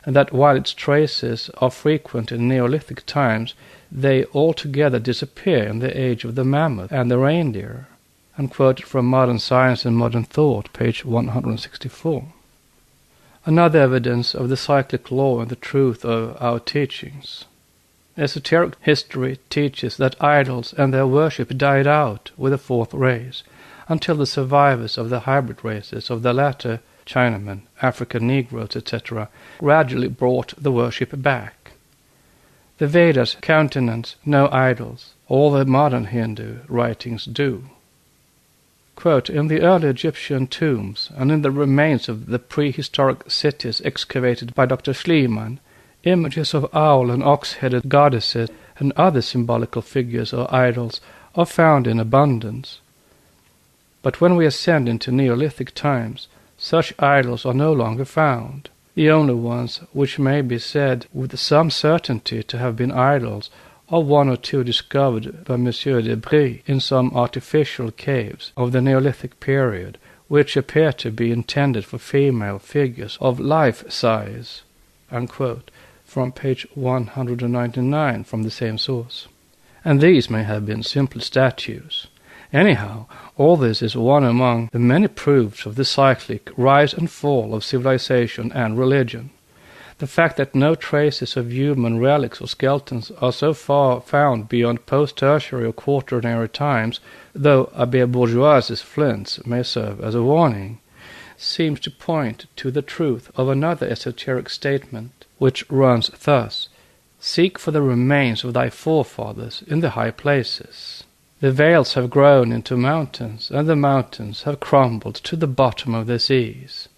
and that while its traces are frequent in Neolithic times, they altogether disappear in the age of the mammoth and the reindeer. Unquoted from Modern Science and Modern Thought, page 164. Another evidence of the cyclic law and the truth of our teachings. Esoteric history teaches that idols and their worship died out with the fourth race, until the survivors of the hybrid races of the latter, Chinamen, African Negroes, etc., gradually brought the worship back. The Vedas countenance no idols. All the modern Hindu writings do. Quote, in the early Egyptian tombs and in the remains of the prehistoric cities excavated by Dr. Schliemann, images of owl and ox-headed goddesses and other symbolical figures or idols are found in abundance. But when we ascend into Neolithic times, such idols are no longer found. The only ones which may be said with some certainty to have been idols are one or two discovered by Monsieur de Brie in some artificial caves of the Neolithic period, which appear to be intended for female figures of life size, unquote, from page 199 from the same source. And these may have been simple statues. Anyhow, all this is one among the many proofs of the cyclic rise and fall of civilization and religion. The fact that no traces of human relics or skeletons are so far found beyond post-tertiary or quaternary times, though Abbé Bourgeois's flints may serve as a warning, seems to point to the truth of another esoteric statement, which runs thus: seek for the remains of thy forefathers in the high places. The vales have grown into mountains, and the mountains have crumbled to the bottom of the seas.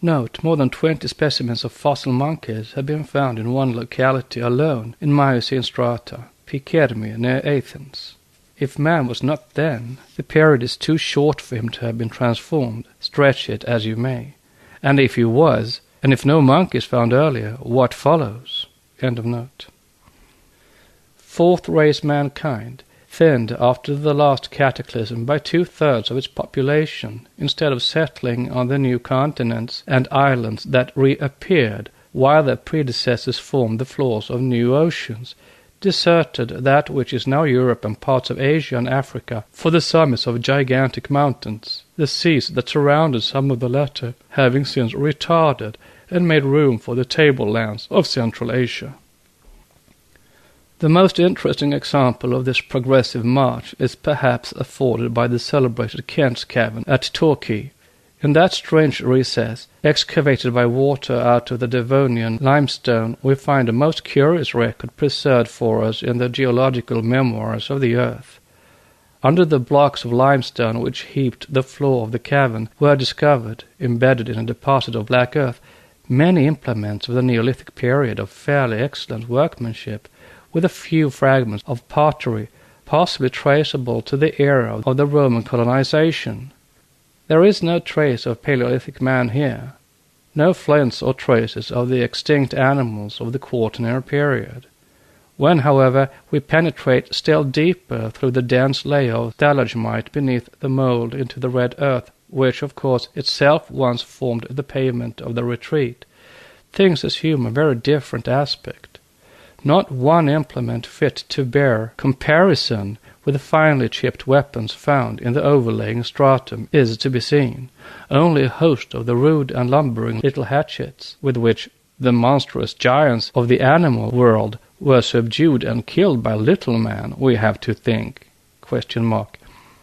Note, more than 20 specimens of fossil monkeys have been found in one locality alone in Miocene strata, Pikermi, near Athens. If man was not then, the period is too short for him to have been transformed, stretch it as you may. And if he was, and if no monkey is found earlier, what follows? End of note. Fourth race mankind, thinned after the last cataclysm by 2/3 of its population, instead of settling on the new continents and islands that reappeared while their predecessors formed the floors of new oceans, deserted that which is now Europe and parts of Asia and Africa for the summits of gigantic mountains, the seas that surrounded some of the latter having since retarded and made room for the tablelands of Central Asia. The most interesting example of this progressive march is perhaps afforded by the celebrated Kent's Cavern at Torquay. In that strange recess, excavated by water out of the Devonian limestone, we find a most curious record preserved for us in the geological memoirs of the earth. Under the blocks of limestone which heaped the floor of the cavern were discovered, embedded in a deposit of black earth, many implements of the Neolithic period of fairly excellent workmanship, with a few fragments of pottery, possibly traceable to the era of the Roman colonization. There is no trace of Paleolithic man here, no flints or traces of the extinct animals of the Quaternary period. When, however, we penetrate still deeper through the dense layer of stalagmite beneath the mold into the red earth, which, of course, itself once formed the pavement of the retreat, things assume a very different aspect. Not one implement fit to bear comparison with the finely chipped weapons found in the overlaying stratum is to be seen. Only a host of the rude and lumbering little hatchets with which the monstrous giants of the animal world were subdued and killed by little man, we have to think, ?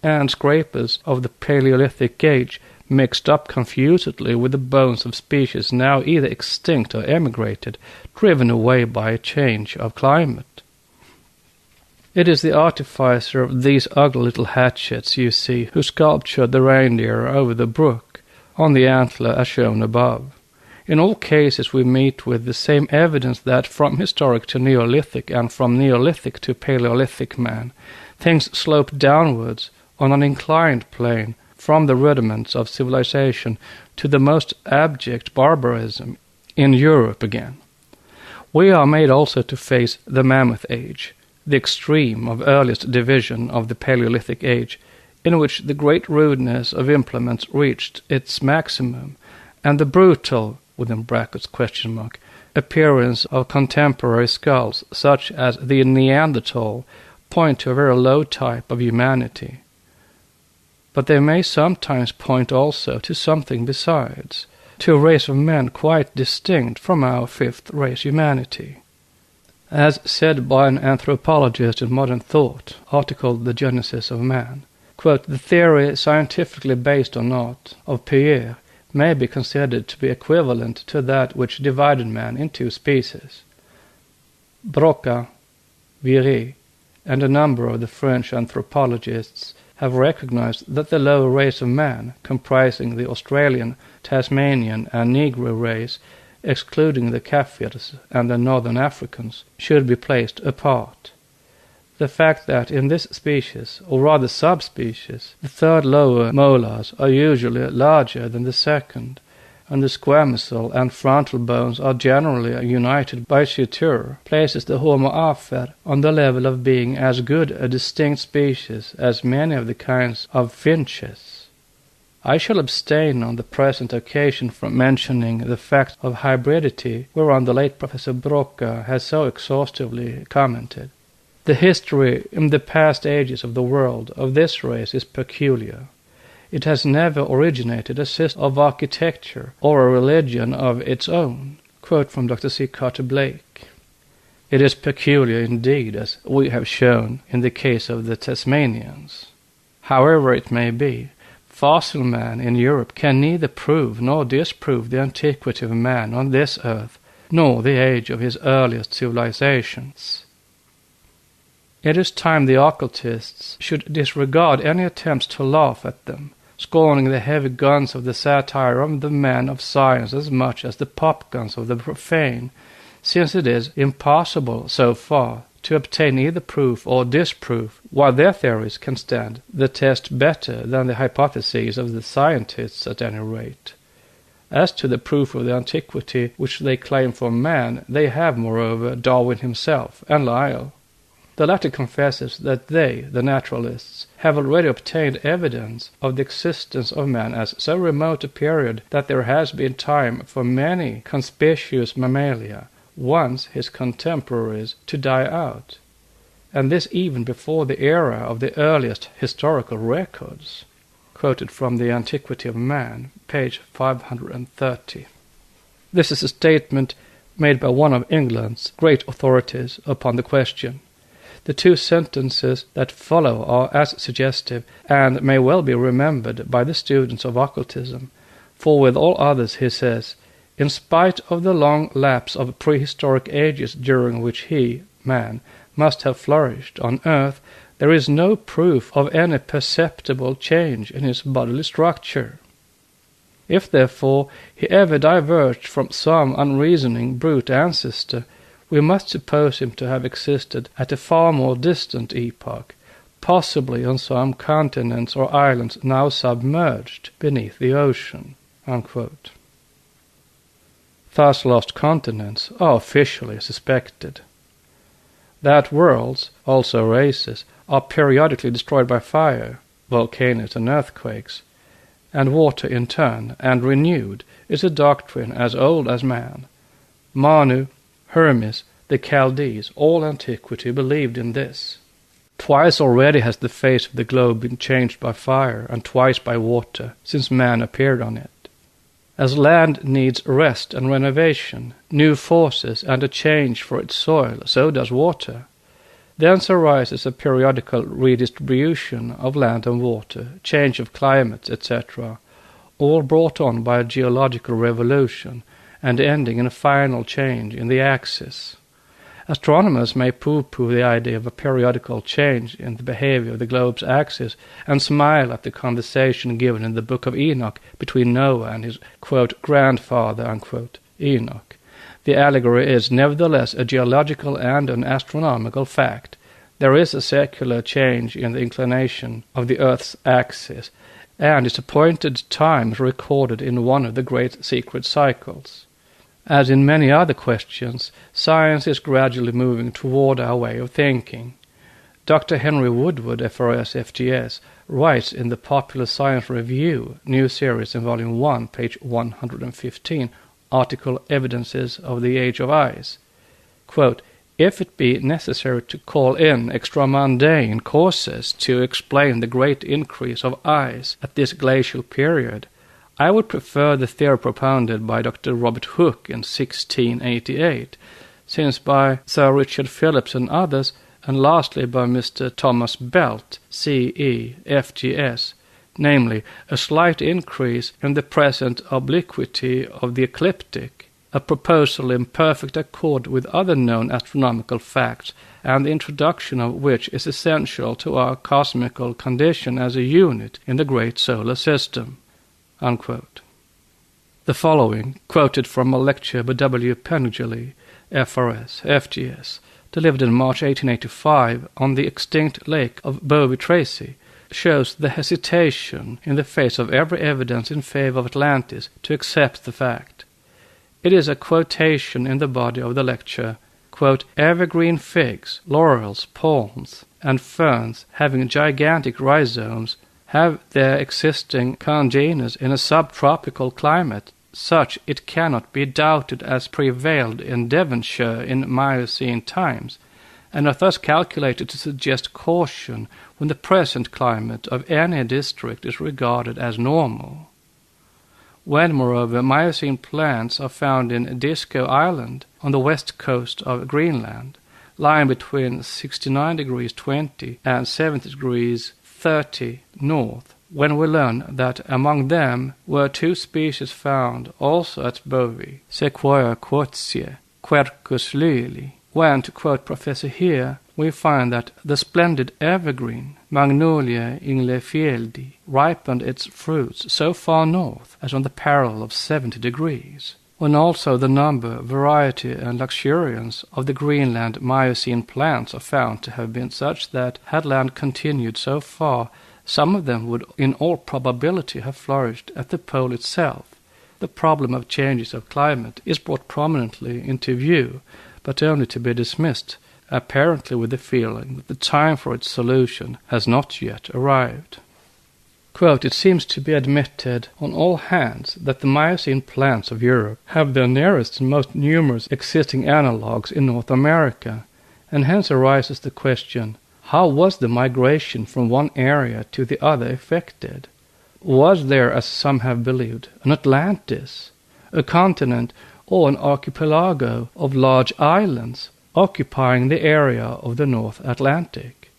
And scrapers of the Paleolithic age mixed up confusedly with the bones of species now either extinct or emigrated, driven away by a change of climate. It is the artificer of these ugly little hatchets, you see, who sculptured the reindeer over the brook, on the antler as shown above. In all cases we meet with the same evidence that from historic to Neolithic and from Neolithic to Paleolithic man, things slope downwards on an inclined plane from the rudiments of civilization to the most abject barbarism in Europe again. We are made also to face the Mammoth Age, the extreme of earliest division of the Paleolithic Age, in which the great rudeness of implements reached its maximum, and the brutal appearance of contemporary skulls, such as the Neanderthal, point to a very low type of humanity. But they may sometimes point also to something besides, to a race of men quite distinct from our fifth race humanity. As said by an anthropologist in Modern Thought, articled The Genesis of Man, Quote, the theory, scientifically based or not, of Pierre may be considered to be equivalent to that which divided man in two species. Broca, Viry, and a number of the French anthropologists have recognized that the lower race of man, comprising the Australian, Tasmanian, and Negro race, excluding the Kafirs and the Northern Africans, should be placed apart. The fact that in this species, or rather subspecies, the third lower molars are usually larger than the second, and the squamosal and frontal bones are generally united by suture, places the Homo afer on the level of being as good a distinct species as many of the kinds of finches. I shall abstain on the present occasion from mentioning the fact of hybridity whereon the late Professor Broca has so exhaustively commented. The history in the past ages of the world of this race is peculiar. It has never originated a system of architecture or a religion of its own. Quote from Dr. C. Carter Blake. It is peculiar indeed, as we have shown in the case of the Tasmanians. However it may be, fossil man in Europe can neither prove nor disprove the antiquity of man on this earth, nor the age of his earliest civilizations. It is time the occultists should disregard any attempts to laugh at them, scorning the heavy guns of the satire of the men of science as much as the pop guns of the profane, since it is impossible, so far, to obtain either proof or disproof, while their theories can stand the test better than the hypotheses of the scientists at any rate. As to the proof of the antiquity which they claim for man, they have, moreover, Darwin himself and Lyell. The latter confesses that they, the naturalists, have already obtained evidence of the existence of man as so remote a period that there has been time for many conspicuous mammalia, once his contemporaries, to die out, and this even before the era of the earliest historical records. Quoted from the Antiquity of Man, page 530. This is a statement made by one of England's great authorities upon the question. The two sentences that follow are as suggestive and may well be remembered by the students of occultism, for with all others he says, in spite of the long lapse of prehistoric ages during which he, man, must have flourished on earth, there is no proof of any perceptible change in his bodily structure. If, therefore, he ever diverged from some unreasoning brute ancestor, we must suppose him to have existed at a far more distant epoch, possibly on some continents or islands now submerged beneath the ocean." Unquote. Thus lost continents are officially suspected. That worlds, also races, are periodically destroyed by fire, volcanoes and earthquakes, and water in turn and renewed, is a doctrine as old as man. Manu, Hermes, the Chaldees, all antiquity believed in this. Twice already has the face of the globe been changed by fire, and twice by water, since man appeared on it. As land needs rest and renovation, new forces and a change for its soil, so does water. Thence arises a periodical redistribution of land and water, change of climates, etc., all brought on by a geological revolution, and ending in a final change in the axis. Astronomers may pooh-pooh the idea of a periodical change in the behavior of the globe's axis and smile at the conversation given in the Book of Enoch between Noah and his, quote, grandfather, unquote, Enoch. The allegory is nevertheless a geological and an astronomical fact. There is a secular change in the inclination of the Earth's axis, and its appointed times recorded in one of the great secret cycles. As in many other questions, science is gradually moving toward our way of thinking. Dr. Henry Woodward, FRS, FGS, writes in the Popular Science Review, new series in Volume 1, page 115, article Evidences of the Age of Ice, quote, "If it be necessary to call in extra-mundane causes to explain the great increase of ice at this glacial period, I would prefer the theory propounded by Dr. Robert Hooke in 1688, since by Sir Richard Phillips and others and lastly by Mr. Thomas Belt, CE, FGS, namely a slight increase in the present obliquity of the ecliptic, a proposal in perfect accord with other known astronomical facts, and the introduction of which is essential to our cosmical condition as a unit in the great solar system." Unquote. The following, quoted from a lecture by W. Pengelly, FRS, FGS, delivered in March 1885 on the extinct lake of Bovey Tracy, shows the hesitation in the face of every evidence in favor of Atlantis to accept the fact. It is a quotation in the body of the lecture, quote, "Evergreen figs, laurels, palms, and ferns having gigantic rhizomes have their existing congeners in a subtropical climate, such it cannot be doubted as prevailed in Devonshire in Miocene times, and are thus calculated to suggest caution when the present climate of any district is regarded as normal. When, moreover, Miocene plants are found in Disco Island on the west coast of Greenland, lying between 69 degrees 20 and 70 degrees 30 north, when we learn that among them were 2 species found also at Bovey, Sequoia quartzie, Quercus lili, when, to quote Professor here, we find that the splendid evergreen, Magnolia inglefieldi, ripened its fruits so far north as on the parallel of 70 degrees, when also the number, variety, and luxuriance of the Greenland Miocene plants are found to have been such that, had land continued so far, some of them would in all probability have flourished at the pole itself. The problem of changes of climate is brought prominently into view, but only to be dismissed, apparently with the feeling that the time for its solution has not yet arrived. Quote, "It seems to be admitted on all hands that the Miocene plants of Europe have their nearest and most numerous existing analogues in North America, and hence arises the question, how was the migration from one area to the other effected? Was there, as some have believed, an Atlantis, a continent, or an archipelago of large islands occupying the area of the North Atlantic?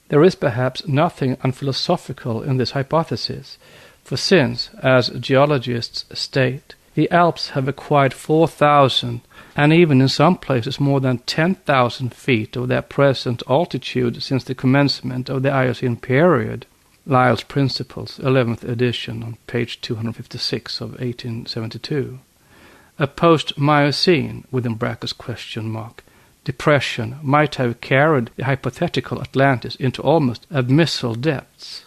There is perhaps nothing unphilosophical in this hypothesis, for since, as geologists state, the Alps have acquired 4,000 and even in some places more than 10,000 feet of their present altitude since the commencement of the Eocene period, Lyell's Principles, 11th edition, on page 256 of 1872. A post-Miocene, within brackets question mark, depression might have carried the hypothetical Atlantis into almost abyssal depths.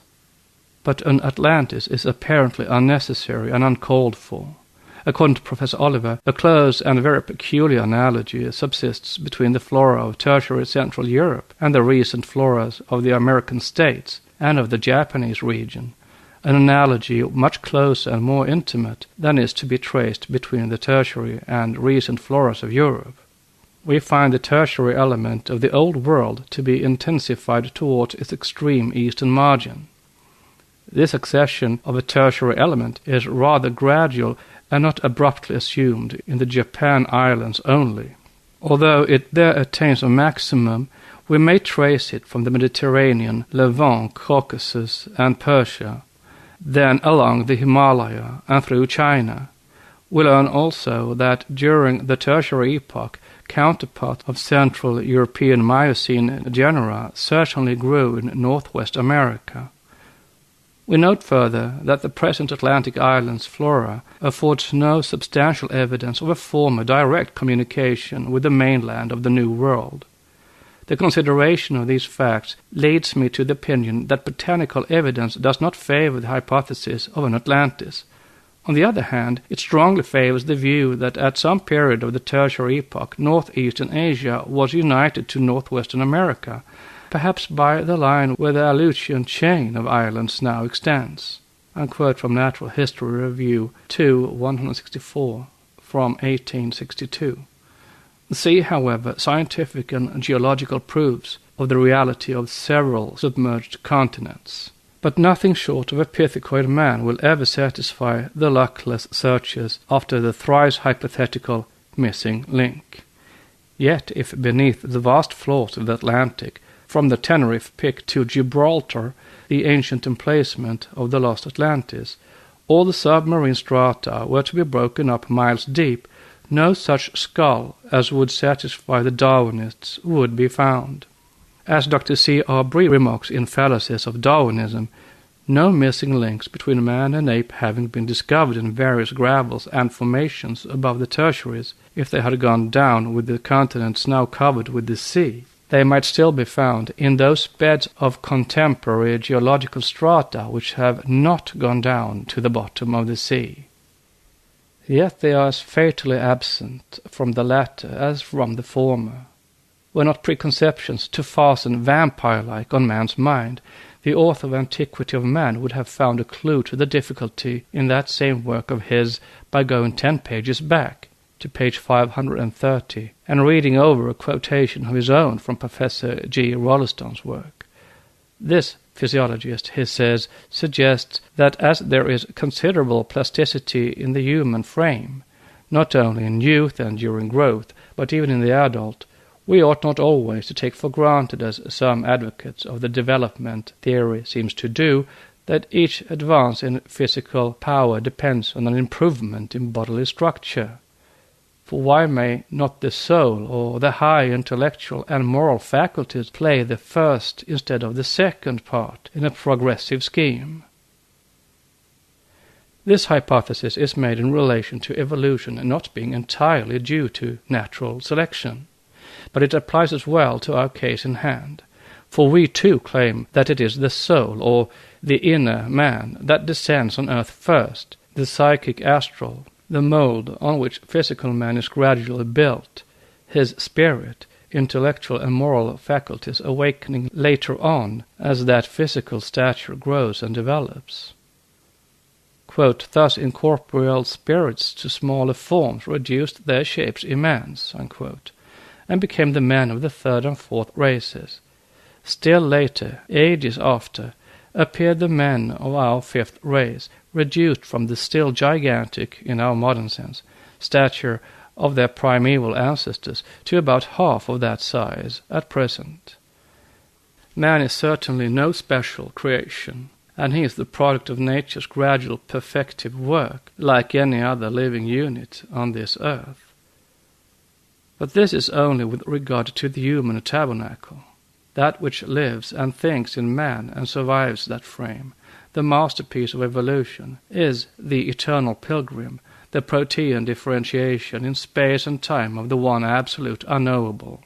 But an Atlantis is apparently unnecessary and uncalled for. According to Professor Oliver, a close and very peculiar analogy subsists between the flora of tertiary Central Europe and the recent floras of the American states and of the Japanese region, an analogy much closer and more intimate than is to be traced between the tertiary and recent floras of Europe. We find the tertiary element of the Old World to be intensified towards its extreme eastern margin. This accession of a tertiary element is rather gradual and not abruptly assumed in the Japan Islands only. Although it there attains a maximum, we may trace it from the Mediterranean, Levant, Caucasus, and Persia, then along the Himalaya and through China. We learn also that during the Tertiary epoch, counterparts of Central European Miocene genera certainly grew in Northwest America. We note further that the present Atlantic Islands flora affords no substantial evidence of a former direct communication with the mainland of the New World. The consideration of these facts leads me to the opinion that botanical evidence does not favor the hypothesis of an Atlantis. On the other hand, it strongly favors the view that at some period of the Tertiary epoch, northeastern Asia was united to northwestern America, perhaps by the line where the Aleutian chain of islands now extends. Unquote from Natural History Review 2-164 from 1862. See, however, scientific and geological proofs of the reality of several submerged continents. But nothing short of a pithecoid man will ever satisfy the luckless searchers after the thrice hypothetical missing link. Yet if beneath the vast floors of the Atlantic, from the Tenerife Peak to Gibraltar, the ancient emplacement of the lost Atlantis, all the submarine strata were to be broken up miles deep, no such skull as would satisfy the Darwinists would be found. As Dr. C. R. Bree remarks in Fallacies of Darwinism, no missing links between man and ape having been discovered in various gravels and formations above the tertiaries, if they had gone down with the continents now covered with the sea, they might still be found in those beds of contemporary geological strata which have not gone down to the bottom of the sea. Yet they are as fatally absent from the latter as from the former. Were not preconceptions to fasten vampire-like on man's mind, the author of Antiquity of Man would have found a clue to the difficulty in that same work of his by going 10 pages back to page 530 and reading over a quotation of his own from Professor G. Rolliston's work. This physiologist, he says, suggests that as there is considerable plasticity in the human frame, not only in youth and during growth, but even in the adult, we ought not always to take for granted, as some advocates of the development theory seems to do, that each advance in physical power depends on an improvement in bodily structure. For why may not the soul or the high intellectual and moral faculties play the first instead of the second part in a progressive scheme? This hypothesis is made in relation to evolution not being entirely due to natural selection, but it applies as well to our case in hand. For we too claim that it is the soul, or the inner man, that descends on earth first, the psychic astral, the mold on which physical man is gradually built, his spirit, intellectual and moral faculties awakening later on as that physical stature grows and develops. Quote, thus incorporeal spirits to smaller forms reduced their shapes immense, unquote, and became the men of the third and fourth races. Still later, ages after, appeared the men of our fifth race, reduced from the still gigantic, in our modern sense, stature of their primeval ancestors to about half of that size at present. Man is certainly no special creation, and he is the product of nature's gradual perfective work, like any other living unit on this earth. But this is only with regard to the human tabernacle, that which lives and thinks in man and survives that frame. The masterpiece of evolution is the eternal pilgrim, the protean differentiation in space and time of the one absolute unknowable.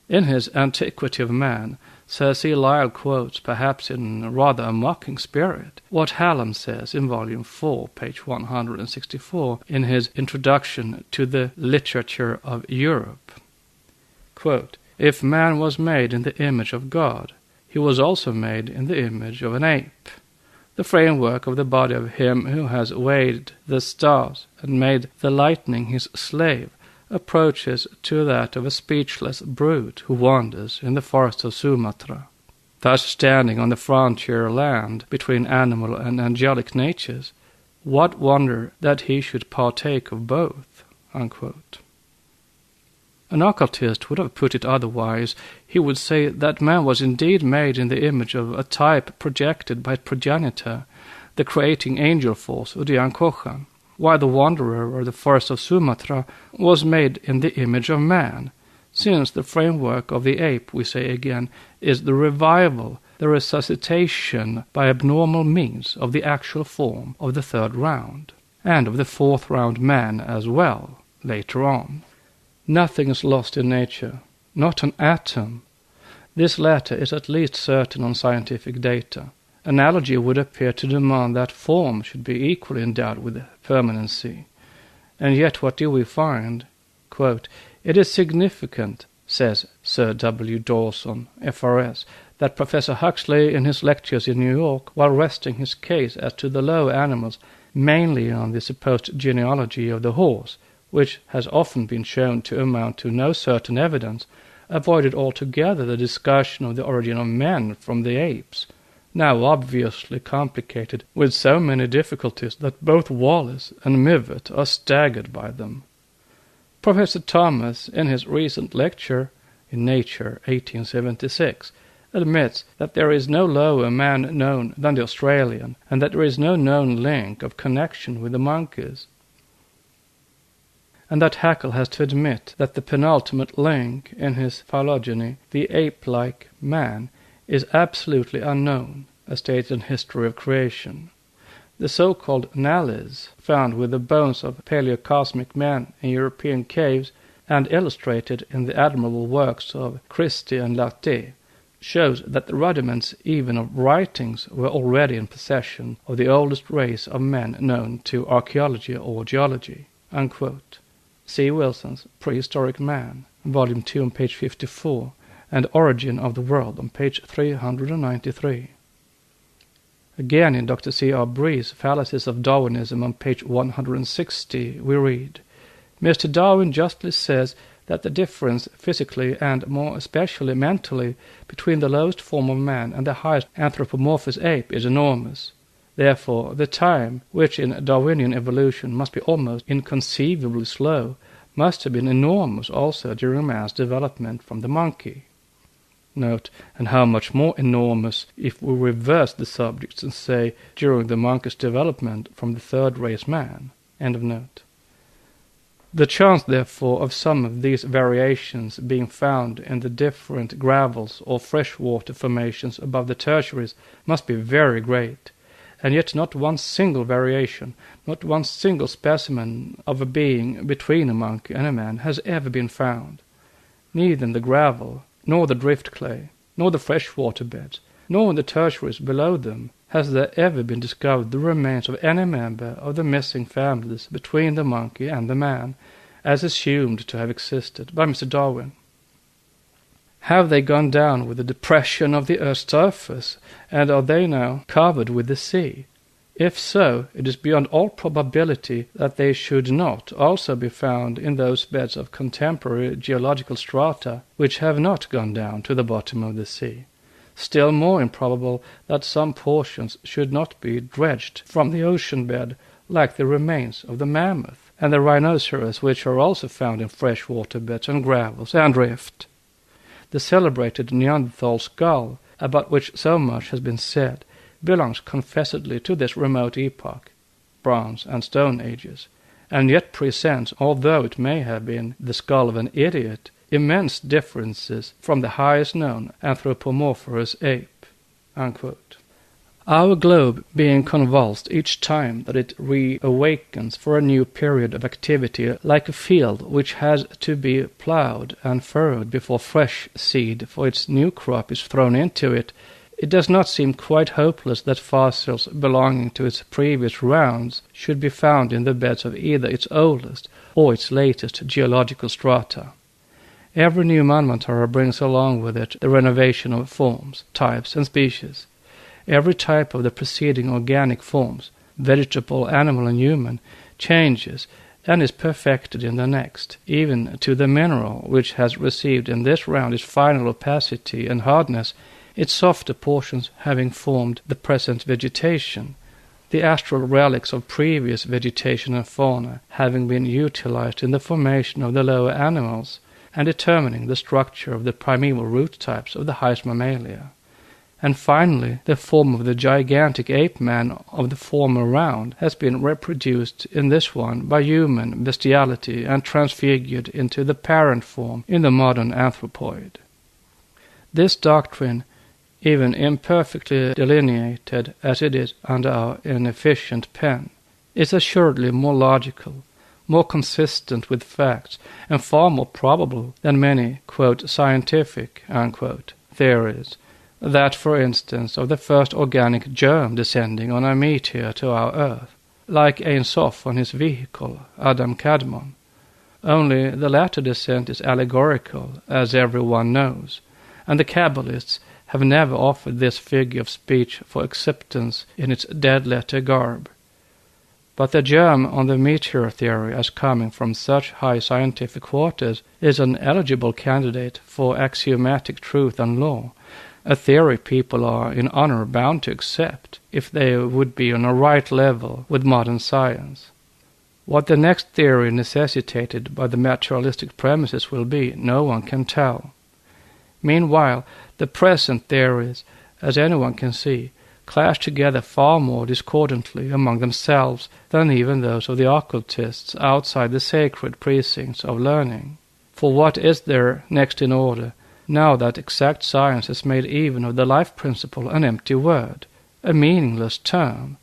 In his Antiquity of Man, Sir C. Lyell quotes, perhaps in rather a mocking spirit, what Hallam says in Volume 4, page 164, in his Introduction to the Literature of Europe. Quote, if man was made in the image of God, he was also made in the image of an ape. The framework of the body of him who has weighed the stars and made the lightning his slave approaches to that of a speechless brute who wanders in the forest of Sumatra, thus standing on the frontier land between animal and angelic natures. What wonder that he should partake of both? Unquote. An occultist would have put it otherwise. He would say that man was indeed made in the image of a type projected by progenitor, the creating angel force, Udiankochan, while the wanderer of the forest of Sumatra was made in the image of man, since the framework of the ape, we say again, is the revival, the resuscitation by abnormal means of the actual form of the third round, and of the fourth round man as well, later on. Nothing is lost in nature, not an atom. This latter is at least certain on scientific data. Analogy would appear to demand that form should be equally endowed with permanency. And yet what do we find? Quote, it is significant, says Sir W. Dawson, FRS, that Professor Huxley in his lectures in New York, while resting his case as to the lower animals, mainly on the supposed genealogy of the horse, which has often been shown to amount to no certain evidence, avoided altogether the discussion of the origin of men from the apes, now obviously complicated with so many difficulties that both Wallace and Mivet are staggered by them. Professor Thomas, in his recent lecture in Nature 1876, admits that there is no lower man known than the Australian, and that there is no known link of connection with the monkeys. And that Haeckel has to admit that the penultimate link in his phylogeny, the ape-like man, is absolutely unknown, as stated in History of Creation. The so-called Nallies, found with the bones of paleocosmic men in European caves and illustrated in the admirable works of Christie and Lartet, shows that the rudiments even of writings were already in possession of the oldest race of men known to archaeology or geology." Unquote. C. Wilson's Prehistoric Man, Volume 2 on page 54, and Origin of the World on page 393. Again, in Dr. C. R. Bree's Fallacies of Darwinism on page 160, we read, "Mr. Darwin justly says that the difference physically and more especially mentally between the lowest form of man and the highest anthropomorphous ape is enormous. Therefore, the time, which in Darwinian evolution must be almost inconceivably slow, must have been enormous also during man's development from the monkey." Note, and how much more enormous if we reverse the subjects and say during the monkey's development from the third race man. End of note. The chance, therefore, of some of these variations being found in the different gravels or freshwater formations above the tertiaries must be very great, and yet not one single variation, not one single specimen of a being between a monkey and a man has ever been found. Neither in the gravel, nor the drift clay, nor the freshwater beds, nor in the tertiaries below them has there ever been discovered the remains of any member of the missing families between the monkey and the man, as assumed to have existed by Mr. Darwin. Have they gone down with the depression of the earth's surface, and are they now covered with the sea? If so, it is beyond all probability that they should not also be found in those beds of contemporary geological strata which have not gone down to the bottom of the sea. Still more improbable that some portions should not be dredged from the ocean bed like the remains of the mammoth and the rhinoceros, which are also found in freshwater beds and gravels and drift. The celebrated Neanderthal skull, about which so much has been said, belongs confessedly to this remote epoch, Bronze and Stone Ages, and yet presents, although it may have been the skull of an idiot, immense differences from the highest known anthropomorphous ape." Unquote. Our globe being convulsed each time that it reawakens for a new period of activity, like a field which has to be ploughed and furrowed before fresh seed for its new crop is thrown into it, it does not seem quite hopeless that fossils belonging to its previous rounds should be found in the beds of either its oldest or its latest geological strata. Every new monument brings along with it the renovation of forms, types, and species. Every type of the preceding organic forms, vegetable, animal, and human, changes and is perfected in the next, even to the mineral which has received in this round its final opacity and hardness, its softer portions having formed the present vegetation, the astral relics of previous vegetation and fauna having been utilized in the formation of the lower animals and determining the structure of the primeval root types of the highest mammalia. And finally, the form of the gigantic ape-man of the former round has been reproduced in this one by human bestiality and transfigured into the parent form in the modern anthropoid. This doctrine, even imperfectly delineated as it is under our inefficient pen, is assuredly more logical, more consistent with facts, and far more probable than many, quote, "scientific," unquote, theories, that, for instance, of the first organic germ descending on a meteor to our earth, like Ein Sof on his vehicle, Adam Kadmon. Only the latter descent is allegorical, as everyone knows, and the Kabbalists have never offered this figure of speech for acceptance in its dead-letter garb. But the germ on the meteor theory, as coming from such high scientific quarters, is an eligible candidate for axiomatic truth and law, a theory people are in honor bound to accept if they would be on a right level with modern science. What the next theory necessitated by the materialistic premises will be, no one can tell. Meanwhile, the present theories, as anyone can see, clash together far more discordantly among themselves than even those of the occultists outside the sacred precincts of learning. For what is there next in order, now that exact science has made even of the life principle an empty word, a meaningless term,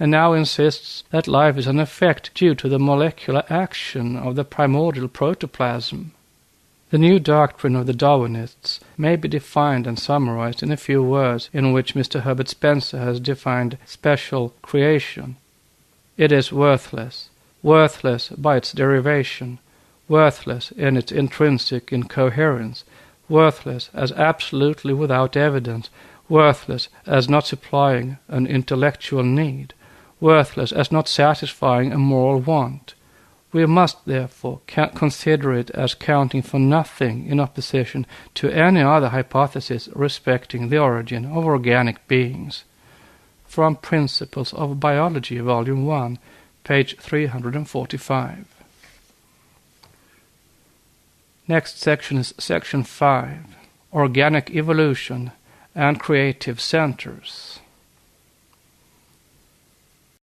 and now insists that life is an effect due to the molecular action of the primordial protoplasm? The new doctrine of the Darwinists may be defined and summarized in a few words in which Mr. Herbert Spencer has defined special creation. It is worthless, worthless by its derivation, worthless in its intrinsic incoherence, worthless as absolutely without evidence, worthless as not supplying an intellectual need, worthless as not satisfying a moral want. We must therefore consider it as counting for nothing in opposition to any other hypothesis respecting the origin of organic beings. From Principles of Biology, Volume 1, page 345. Next section is Section 5, Organic Evolution and Creative Centers.